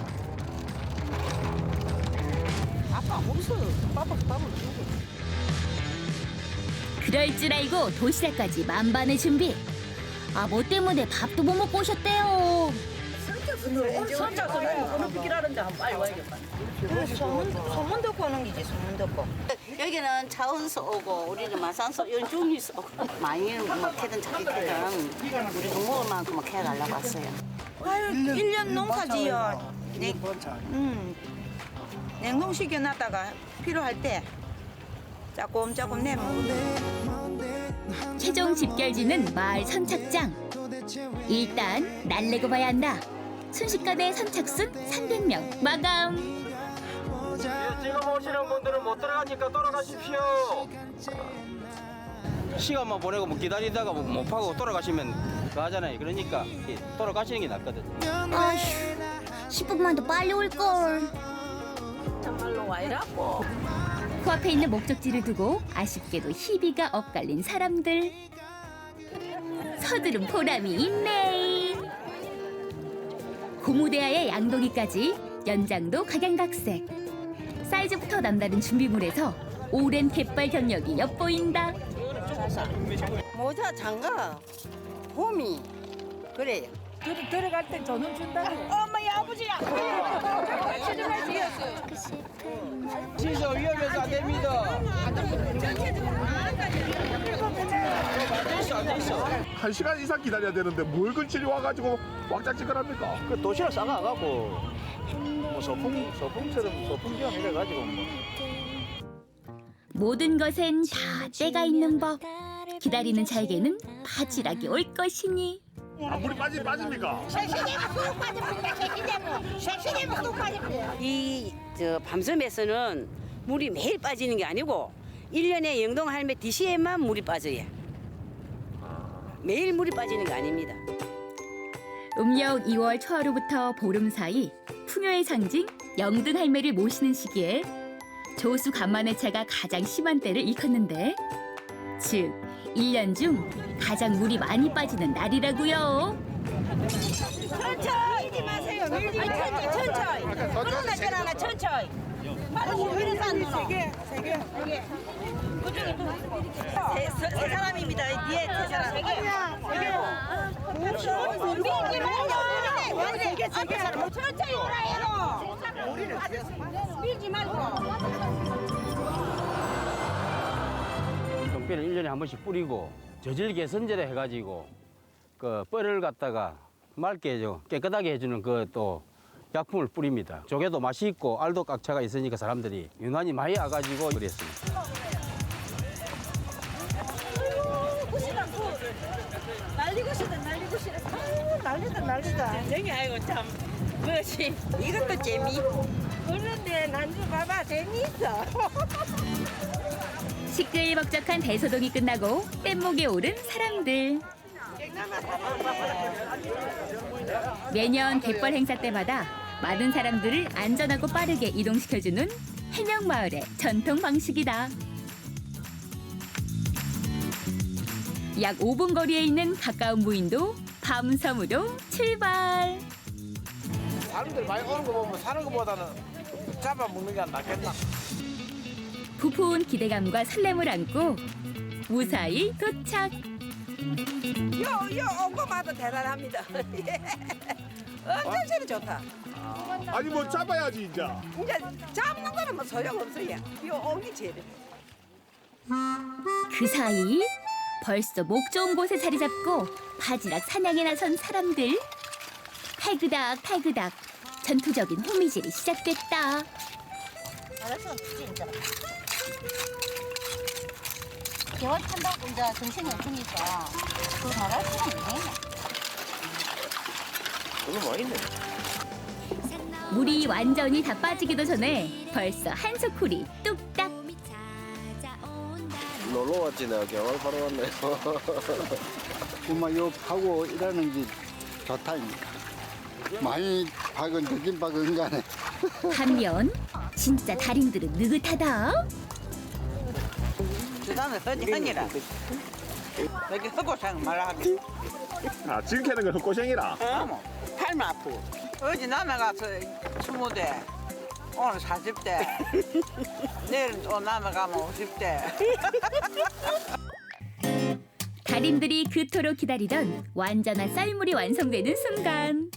아빠 없어. 밥을 주고. 그럴 줄 알고 도시락까지 만반의 준비. 뭐 때문에 밥도 못 먹고 오셨대요. 어느 비키라는데 한번 빨리 와야겠다. 소문 듣고 오는 게지, 소문 듣고. 여기는 차원서 오고 우리는 마산서 연중리서 오고 많이 뭐 캐든 작게 캐든 우리가 먹을 만큼 막 캐달라고 왔어요. 아유, 1년 농사지요. 냉동시켜놨다가 필요할 때 조금 내면. 최종 집결지는 마을 선착장. 일단 날래고 봐야 한다. 순식간에 선착순 300명 마감. 지금 오시는 분들은 못 들어가니까 돌아가십시오. 시간만 보내고 뭐 기다리다가 못 파고 돌아가시면 가잖아요. 그러니까 돌아가시는 게 낫거든요. 아휴, 10분만 더 빨리 올걸. 정말로 와이라고. 코앞에 있는 목적지를 두고 아쉽게도 희비가 엇갈린 사람들. 서두른 보람이 있네. 고무대야의 양동이까지 연장도 각양각색. 사이즈부터 남다른 준비물에서 오랜 갯벌 경력이 엿보인다. 모자, 장갑, 호미 그래요. 들어갈 땐 전원 준다고. 엄마야, 아버지야. 시설 위험해서 안 됩니다. 한 시간 이상 기다려야 되는데 뭘 근처에 와가지고 왕짝지근합니까? 그 도시락 싸가갖고 뭐 소풍처럼 이래가지고 뭐. 모든 것엔 다 때가 있는 법. 기다리는 자에게는 바지락이 올 것이니. 물이 빠집니까? 섹시되면 또 빠집니다. 이 밤섬에서는 물이 매일 빠지는 게 아니고 1년에 영동 할매 DC에만 물이 빠져요. 매일 물이 빠지는 게 아닙니다. 음력 2월 초하루부터 보름 사이 풍요의 상징 영등 할매를 모시는 시기에 조수 간만의 차가 가장 심한 때를 일컫는데, 즉 1년 중 가장 물이 많이 빠지는 날이라고요. 천천히 밀지 마세요. 밀지 마세요. 천천히. 그러나 저러나 천천히. 빨리 밀어서 안 누나. 세 개. 그쪽에 또 세 사람입니다. 뒤에 세 사람. 세 개. 밀지 말고. 세 개. 천천히 오라 해요. 밀지 말고. 경비를 1년에 한 번씩 뿌리고 저질 개선제를 해가지고 그 뻘을 갖다가 맑게 해줘 깨끗하게 해주는 그 또 약품을 뿌립니다. 조개도 맛이 있고 알도 깍차가 있으니까 사람들이 유난히 많이 와가지고 그랬습니다. 난리고 싶다. 정이 아이고 참. 무엇이 이것도 재미. 그런데 난좀 봐봐 재미있어. 시끌벅적한 대소동이 끝나고 뗏목에 오른 사람들. 매년 갯벌 행사 때마다 많은 사람들을 안전하고 빠르게 이동시켜주는 해명마을의 전통 방식이다. 약 5분 거리에 있는 가까운 무인도 밤섬으로 출발. 사람들 많이 오는 거 보면 사는 것보다는 잡아먹는 게 낫겠나. 부푼 기대감과 설렘을 안고 무사히 도착. 온 것마다 대단합니다. 엄청 제일 좋다. 아니 뭐 잡아야지 이제. 이제 잡는 거는 뭐 소용없어요. 온게 제일. 그 사이 벌써 목 좋은 곳에 자리 잡고 바지락 사냥에 나선 사람들. 탈그닥 전투적인 호미질이 시작됐다. 알았어, 진짜. 개월 탄다고 이제 정신이 없으니까 그거 잘할 수는 없네. 너무 많이 있네. 물이 완전히 다 빠지기도 전에 벌써 한소쿠리 뚝딱. 놀러 왔지 내가 개월 바로 왔네. 정말 요 하고 일하는 게 좋다니까. 많이 박은 느낌 박은 간에. 반면 진짜 달인들은 느긋하다. 주단은 허니라. 여기 헛고생 말하기. 아 지금 캐는 건 헛고생이라. 팔만 아프고. 어제 남해 가서 20대, 오늘 40대, 내일은 또 남해 가면 50대. 달인들이 그토록 기다리던 완전한 쌀물이 완성되는 순간,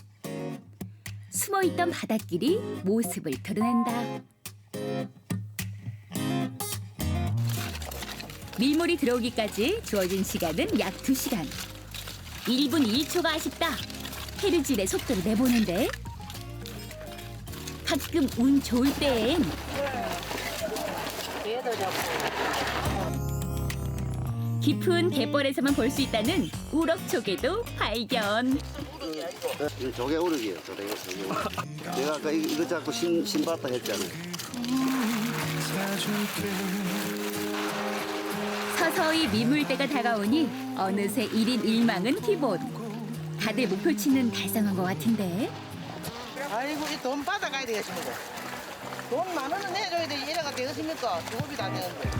숨어있던 바닷길이 모습을 드러낸다. 밀물이 들어오기까지 주어진 시간은 약 2시간. 1분 1초가 아쉽다. 해루질의 속도를 내보는데 가끔 운 좋을 땐 깊은 갯벌에서만 볼 수 있다는 우럭조개도 발견. 조개 우럭이에요. 조개 우럭. 내가 아까 이거 잡고 신봤다 했잖아요. 서서히 미물대가 다가오니 어느새 1인 1망은 기본. 다들 목표치는 달성한 것 같은데. 아이고 이 돈 받아가야 되겠습니다. 돈 10,000원은 내줘야 돼. 이래가 되겠습니까? 조업이도 안 되는데.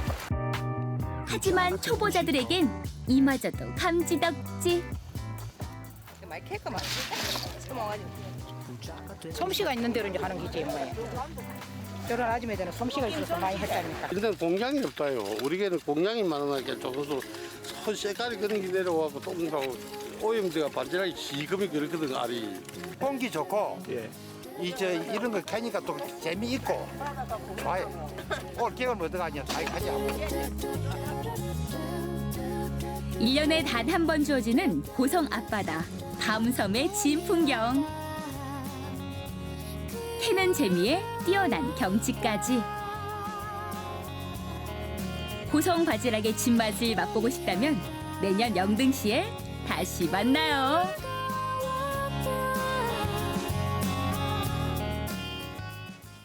하지만 초보자들에겐 이마저도 감지덕지. 많이 캘거 많지. 솜씨가 있는 대로 이제 하는 게지 뭐예요. 저런 아줌마들은 솜씨가 있어서 많이 했다니까. 이런 공장이 없다요. 우리에는 공장이 많으니까 조금씩 손 색깔이 그런 게 내려와고 동그랗고 오염돼가 반지락이 지금이 그렇거든 알이. 공기 좋고 이제 이런 걸 캐니까 또 재미있고 좋아요. 올 겨울 얻어가냐 다 하지 않고. 1년에 단 한 번 주어지는 고성 앞바다, 밤섬의 진 풍경. 캐는 재미에 뛰어난 경치까지. 고성 바지락의 진맛을 맛보고 싶다면 내년 영등시에 다시 만나요.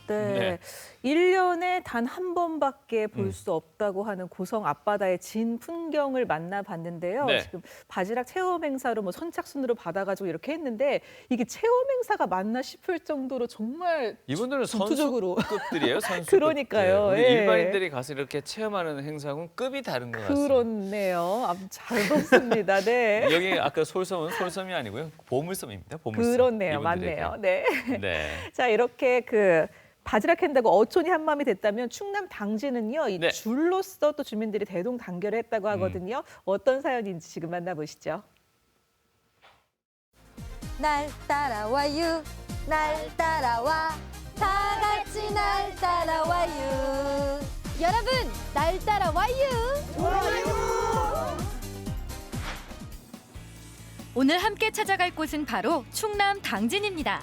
네. 1년에 단 한 번밖에 볼 수 없다고 하는 고성 앞바다의 진 풍경을 만나봤는데요. 네. 지금 바지락 체험 행사로 뭐 선착순으로 받아가지고 이렇게 했는데 이게 체험 행사가 맞나 싶을 정도로 정말 이분들은 전투적으로. 선수급들이에요. 선수급. 그러니까요. 우리 예. 일반인들이 가서 이렇게 체험하는 행사는 급이 다른 것 같습니다. 그렇네요. 아주 잘 봤습니다. 네. 여기 아까 솔섬은 솔섬이 아니고요. 보물섬입니다. 보물섬. 그렇네요. 이분들에게. 맞네요. 네. 네. 자, 이렇게 바지락 캔다고 어촌이 한마음이 됐다면 충남 당진은요, 이 줄로서 또 주민들이 대동단결을 했다고 하거든요. 어떤 사연인지 지금 만나보시죠. 날 따라와요, 날 따라와, 다 같이 날 따라와요. 여러분, 날 따라와요. 좋아요. 오늘 함께 찾아갈 곳은 바로 충남 당진입니다.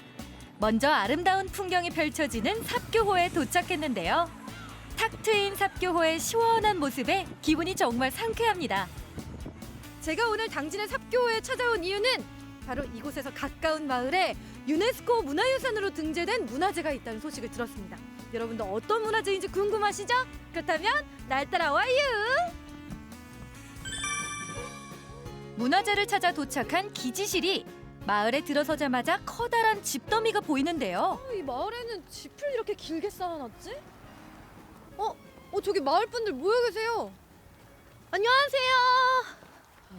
먼저 아름다운 풍경이 펼쳐지는 삽교호에 도착했는데요. 탁 트인 삽교호의 시원한 모습에 기분이 정말 상쾌합니다. 제가 오늘 당진의 삽교호에 찾아온 이유는 바로 이곳에서 가까운 마을에 유네스코 문화유산으로 등재된 문화재가 있다는 소식을 들었습니다. 여러분도 어떤 문화재인지 궁금하시죠? 그렇다면 날 따라와요! 문화재를 찾아 도착한 기지실이 마을에 들어서자마자 커다란 집더미가 보이는데요. 이 마을에는 집을 이렇게 길게 쌓아놨지? 저기 마을 분들 모여 계세요. 안녕하세요.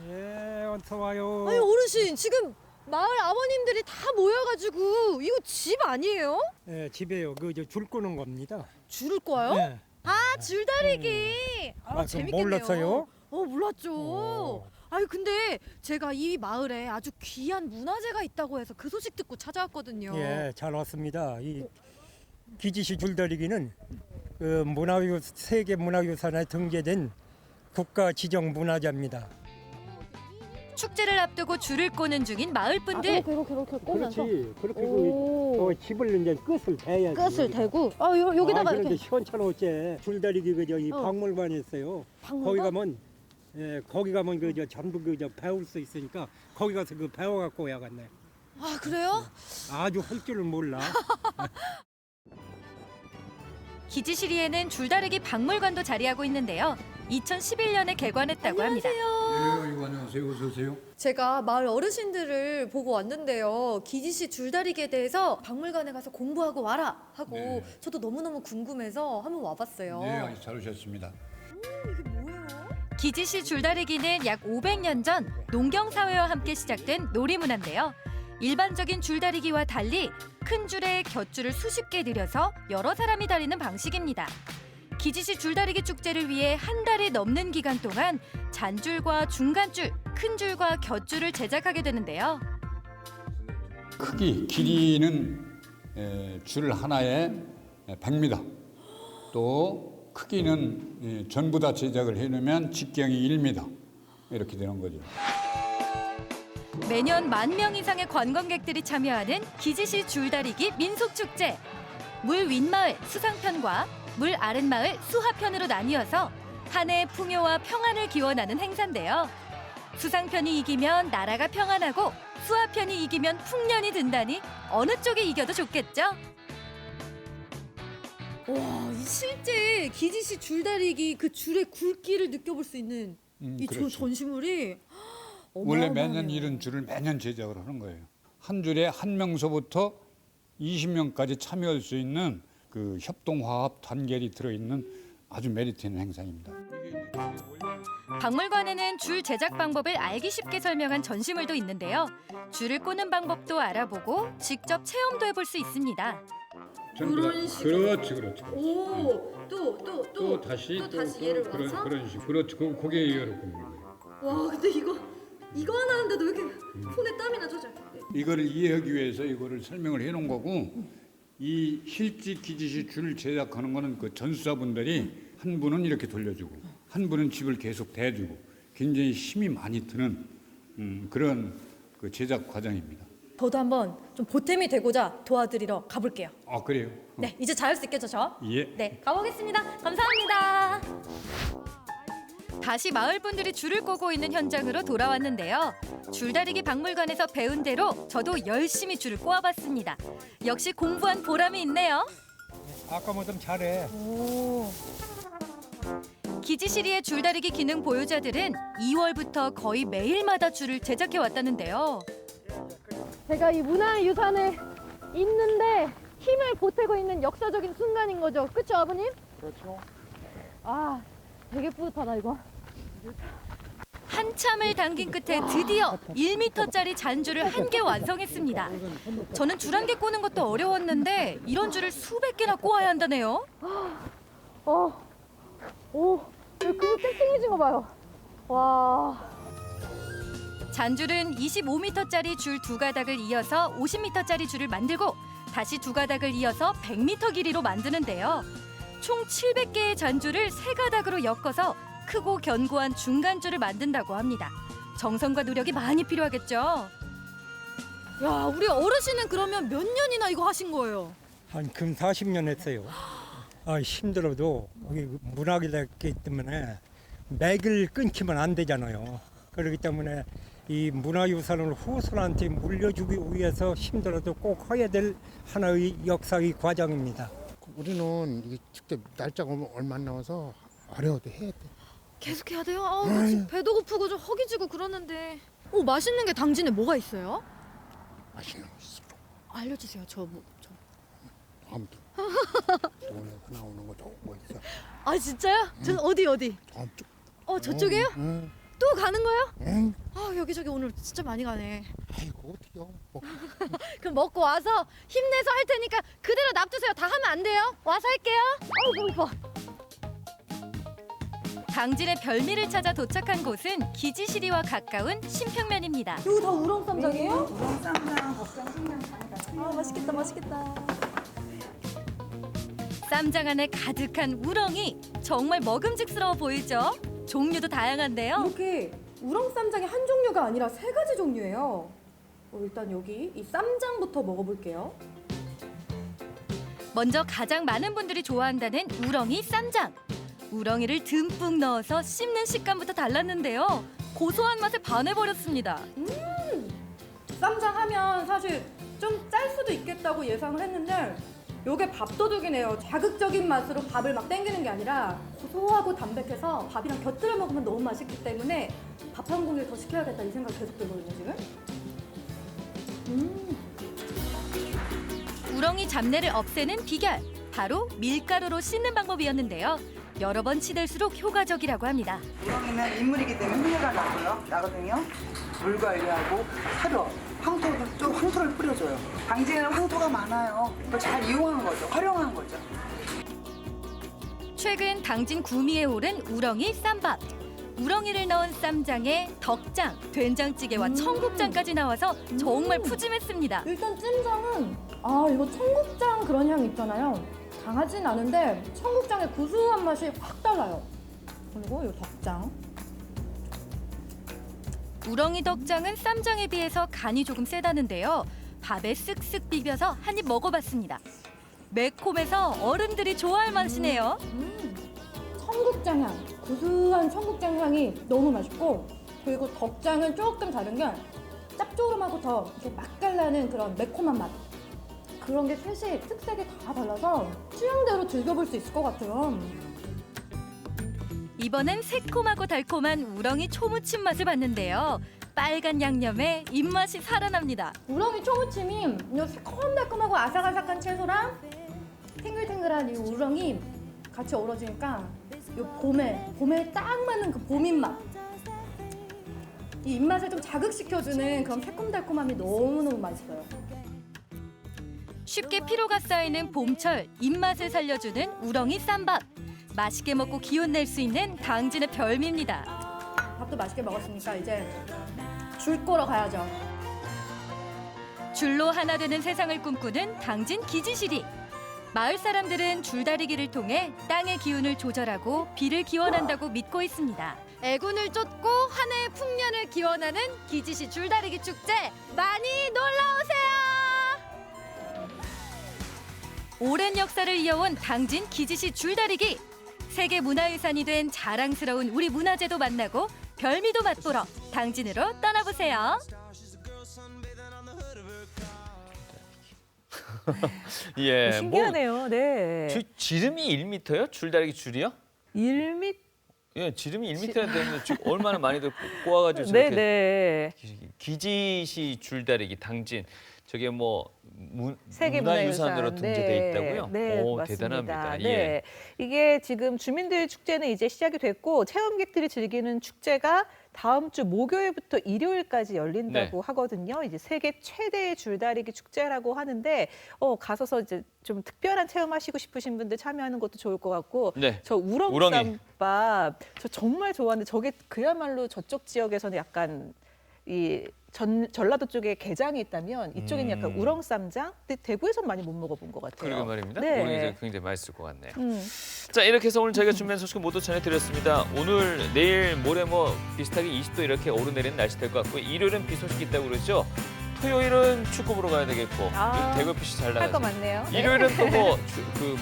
예, 어서 와요. 아니 어르신 지금 마을 아버님들이 다 모여가지고 이거 집 아니에요? 예, 집에요. 줄 끄는 겁니다. 줄을 꺼요? 네. 아 줄다리기. 그럼 재밌겠네요. 몰랐어요? 몰랐죠. 아니 근데 제가 이 마을에 아주 귀한 문화재가 있다고 해서 그 소식 듣고 찾아왔거든요. 예, 잘 왔습니다. 이 기지시 줄다리기는 세계 문화유산에 등재된 국가 지정 문화재입니다. 축제를 앞두고 줄을 꼬는 중인 마을 분들. 그렇게 꼬면서. 그렇지. 그렇게 집을 이제 끝을 대야지. 끝을 대고. 여기다가 그런데 이렇게. 시원찮았지. 줄다리기 저기 박물관에 있어요. 박물관? 거기 가면 전부 배울 수 있으니까 거기 가서 배워갖고 와야겠네. 아 그래요? 아주 할 줄을 몰라. 기지시리에는 줄다리기 박물관도 자리하고 있는데요. 2011년에 개관했다고 합니다. 안녕하세요. 어서 오세요. 제가 마을 어르신들을 보고 왔는데요. 기지시 줄다리기에 대해서 박물관에 가서 공부하고 와라 하고 저도 너무너무 궁금해서 한번 와봤어요. 네, 잘 오셨습니다. 이게 뭐예요? 기지시 줄다리기는 약 500년 전 농경사회와 함께 시작된 놀이문화인데요. 일반적인 줄다리기와 달리 큰 줄에 곁줄을 수십 개 들여서 여러 사람이 다리는 방식입니다. 기지시 줄다리기 축제를 위해 한 달이 넘는 기간 동안 잔줄과 중간줄, 큰 줄과 곁줄을 제작하게 되는데요. 길이는 줄 하나에 100m, 또 크기는 전부 다 제작을 해놓으면 직경이 1m 이렇게 되는 거죠. 매년 10,000명 이상의 관광객들이 참여하는 기지시 줄다리기 민속축제. 물 윗마을 수상편과 물 아랫마을 수하편으로 나뉘어서 한 해의 풍요와 평안을 기원하는 행사인데요. 수상편이 이기면 나라가 평안하고 수하편이 이기면 풍년이 든다니 어느 쪽이 이겨도 좋겠죠? 와, 실제 기지시 줄다리기 그 줄의 굵기를 느껴볼 수 있는 이 전시물이 원래 매년 이런 줄을 매년 제작을 하는 거예요. 한 줄에 한 명서부터 20명까지 참여할 수 있는 그 협동화합 단결이 들어있는 아주 메리트 있는 행사입니다. 박물관에는 줄 제작 방법을 알기 쉽게 설명한 전시물도 있는데요. 줄을 꼬는 방법도 알아보고 직접 체험도 해볼 수 있습니다. 그런 식으로. 그렇지. 또 다시 얘를 와서 그런 식으로. 그렇지. 그게 이해로 굽는 거예요. 와, 근데 이거 하나 하는데도 왜 이렇게 손에 땀이 나죠? 이거를 이해하기 위해서 이거를 설명을 해놓은 거고 이 실지 기지시 줄 제작하는 거는 그 전수자분들이 한 분은 이렇게 돌려주고 한 분은 집을 계속 대주고 굉장히 힘이 많이 드는 그런 그 제작 과정입니다. 저도 한번 좀 보탬이 되고자 도와드리러 가볼게요. 아 그래요? 네, 이제 잘할 수 있겠죠, 저? 예. 네, 가보겠습니다. 감사합니다. 다시 마을 분들이 줄을 꼬고 있는 현장으로 돌아왔는데요. 줄다리기 박물관에서 배운 대로 저도 열심히 줄을 꼬아봤습니다. 역시 공부한 보람이 있네요. 아까보다 좀 잘해. 오. 기지시리의 줄다리기 기능 보유자들은 2월부터 거의 매일마다 줄을 제작해 왔다는데요. 제가 이 문화유산에 있는데 힘을 보태고 있는 역사적인 순간인 거죠. 그렇죠, 아버님? 그렇죠. 아, 되게 뿌듯하다 이거. 한참을 당긴 끝에 드디어 1m짜리 잔줄을 한 개 완성했습니다. 저는 줄 한 개 꼬는 것도 어려웠는데 이런 줄을 수백 개나 꼬아야 한다네요. 오, 근육 땡땡해진 거 봐요. 와. 잔줄은 25m짜리 줄 2가닥을 이어서 50m짜리 줄을 만들고 다시 2가닥을 이어서 100m 길이로 만드는데요. 총 700개의 잔줄을 3가닥으로 엮어서 크고 견고한 중간줄을 만든다고 합니다. 정성과 노력이 많이 필요하겠죠. 야, 우리 어르신은 그러면 몇 년이나 이거 하신 거예요? 한 금 40년 했어요. 힘들어도 여기 문학이 됐기 때문에 맥을 끊기면 안 되잖아요. 그렇기 때문에 이 문화유산을 후손한테 물려주기 위해서 힘들어도 꼭 해야 될 하나의 역사의 과정입니다. 우리는 이게 직접 날짜가 얼마 안 남아서 어려워도 해야 돼. 계속 해야 돼요? 지금 배도 고프고 좀 허기지고 그러는데. 맛있는 게 당진에 뭐가 있어요? 맛있는 거 있어. 알려주세요. 저. 아무튼 돈에서 나오는 거 좋은 거 있어. 아, 진짜요? 저 어디? 저쪽. 저쪽에요? 응. 또 가는 거예요? 응. 여기저기 오늘 진짜 많이 가네. 아이고 어떡해요. 그럼 먹고 와서 힘내서 할 테니까 그대로 놔두세요. 다 하면 안 돼요. 와서 할게요. 배고파. 당진의 별미를 찾아 도착한 곳은 기지시리와 가까운 신평면입니다. 이거 다 우렁쌈장이에요? 우렁쌈장, 덕장, 신장 맛있겠다. 쌈장 안에 가득한 우렁이 정말 먹음직스러워 보이죠? 종류도 다양한데요. 이렇게 우렁쌈장이 한 종류가 아니라 3가지 종류예요. 일단 여기 이 쌈장부터 먹어볼게요. 먼저 가장 많은 분들이 좋아한다는 우렁이 쌈장. 우렁이를 듬뿍 넣어서 씹는 식감부터 달랐는데요. 고소한 맛에 반해버렸습니다. 쌈장 하면 사실 좀 짤 수도 있겠다고 예상을 했는데 요게 밥도둑이네요. 자극적인 맛으로 밥을 막 땡기는 게 아니라 고소하고 담백해서 밥이랑 곁들여 먹으면 너무 맛있기 때문에 밥 한 공기 더 시켜야겠다 이 생각이 계속 들거든요, 지금. 우렁이 잡내를 없애는 비결, 바로 밀가루로 씻는 방법이었는데요. 여러 번 치댈수록 효과적이라고 합니다. 우렁이는 인물이기 때문에 흉내가 나거든요. 물관리하고 화로, 황토를 뿌려줘요. 당진에는 황토가 많아요. 그걸 잘 이용하는 거죠. 활용하는 거죠. 최근 당진 구미에 오른 우렁이 쌈밥. 우렁이를 넣은 쌈장에 덕장, 된장찌개와 청국장까지 나와서 정말 푸짐했습니다. 일단 찜장은 이거 청국장 그런 향 있잖아요. 강하진 않은데 청국장의 구수한 맛이 확 달라요. 그리고 이 덕장. 우렁이 덕장은 쌈장에 비해서 간이 조금 세다는데요. 밥에 쓱쓱 비벼서 한 입 먹어봤습니다. 매콤해서 어른들이 좋아할 맛이네요. 청국장 향, 구수한 청국장 향이 너무 맛있고, 그리고 덕장은 조금 다른 게 짭조름하고 더 이렇게 맛깔나는 그런 매콤한 맛. 그런 게 셋이 특색이 다 달라서 취향대로 즐겨볼 수 있을 것 같아요. 이번엔 새콤하고 달콤한 우렁이 초무침 맛을 봤는데요. 빨간 양념에 입맛이 살아납니다. 우렁이 초무침이 이 새콤달콤하고 아삭아삭한 채소랑 탱글탱글한 이 우렁이 같이 어우러지니까 이 봄에 딱 맞는 그 봄 입맛. 이 입맛을 좀 자극시켜주는 그런 새콤달콤함이 너무너무 맛있어요. 쉽게 피로가 쌓이는 봄철 입맛을 살려주는 우렁이 쌈밥. 맛있게 먹고 기운 낼 수 있는 당진의 별미입니다. 밥도 맛있게 먹었으니까 이제 줄 꼬러 가야죠. 줄로 하나 되는 세상을 꿈꾸는 당진 기지시리. 마을 사람들은 줄다리기를 통해 땅의 기운을 조절하고 비를 기원한다고 믿고 있습니다. 애군을 쫓고 한 해의 풍년을 기원하는 기지시 줄다리기 축제 많이 놀러오세요. 오랜 역사를 이어온 당진 기지시 줄다리기. 세계 문화유산이 된 자랑스러운 우리 문화재도 만나고 별미도 맛보러 당진으로 떠나보세요. 예, 신기하네요. 네. 지름이 1m요? 줄다리기 줄이요? 1m? 예, 지름이 1m나 되면 얼마나 많이들 꼬아가지고 저렇게 네. 기지시 줄다리기 당진 저게 뭐 세계 문화유산으로 문화유산. 등재돼 있다고요? 네, 오, 맞습니다. 대단합니다. 네. 예. 이게 지금 주민들 축제는 이제 시작이 됐고 체험객들이 즐기는 축제가 다음 주 목요일부터 일요일까지 열린다고 하거든요. 이제 세계 최대의 줄다리기 축제라고 하는데 가서서 이제 좀 특별한 체험하시고 싶으신 분들 참여하는 것도 좋을 것 같고 네. 저 우렁쌈밥 저 정말 좋아하는데 저게 그야말로 저쪽 지역에서는 약간 이 전라도 쪽에 게장이 있다면 이쪽에는 약간 우렁쌈장? 근데 대구에서는 많이 못 먹어본 것 같아요. 그러게 말입니다. 네. 오늘 굉장히 맛있을 것 같네요. 자, 이렇게 해서 오늘 저희가 준비한 소식을 모두 전해드렸습니다. 오늘, 내일, 모레 뭐 비슷하게 20도 이렇게 오르내리는 날씨 될 것 같고 일요일은 비 소식이 있다고 그러죠. 토요일은 축구 보러 가야 되겠고 대구 FC 잘 할 거 나가죠. 많네요. 일요일은 또 뭐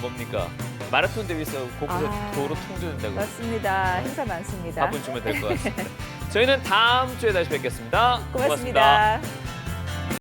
뭡니까? 마라톤 대회 있어 곳곳에 도로 통제된다고. 맞습니다. 행사 많습니다. 바쁜 주면 될 것 같습니다. 저희는 다음 주에 다시 뵙겠습니다. 고맙습니다.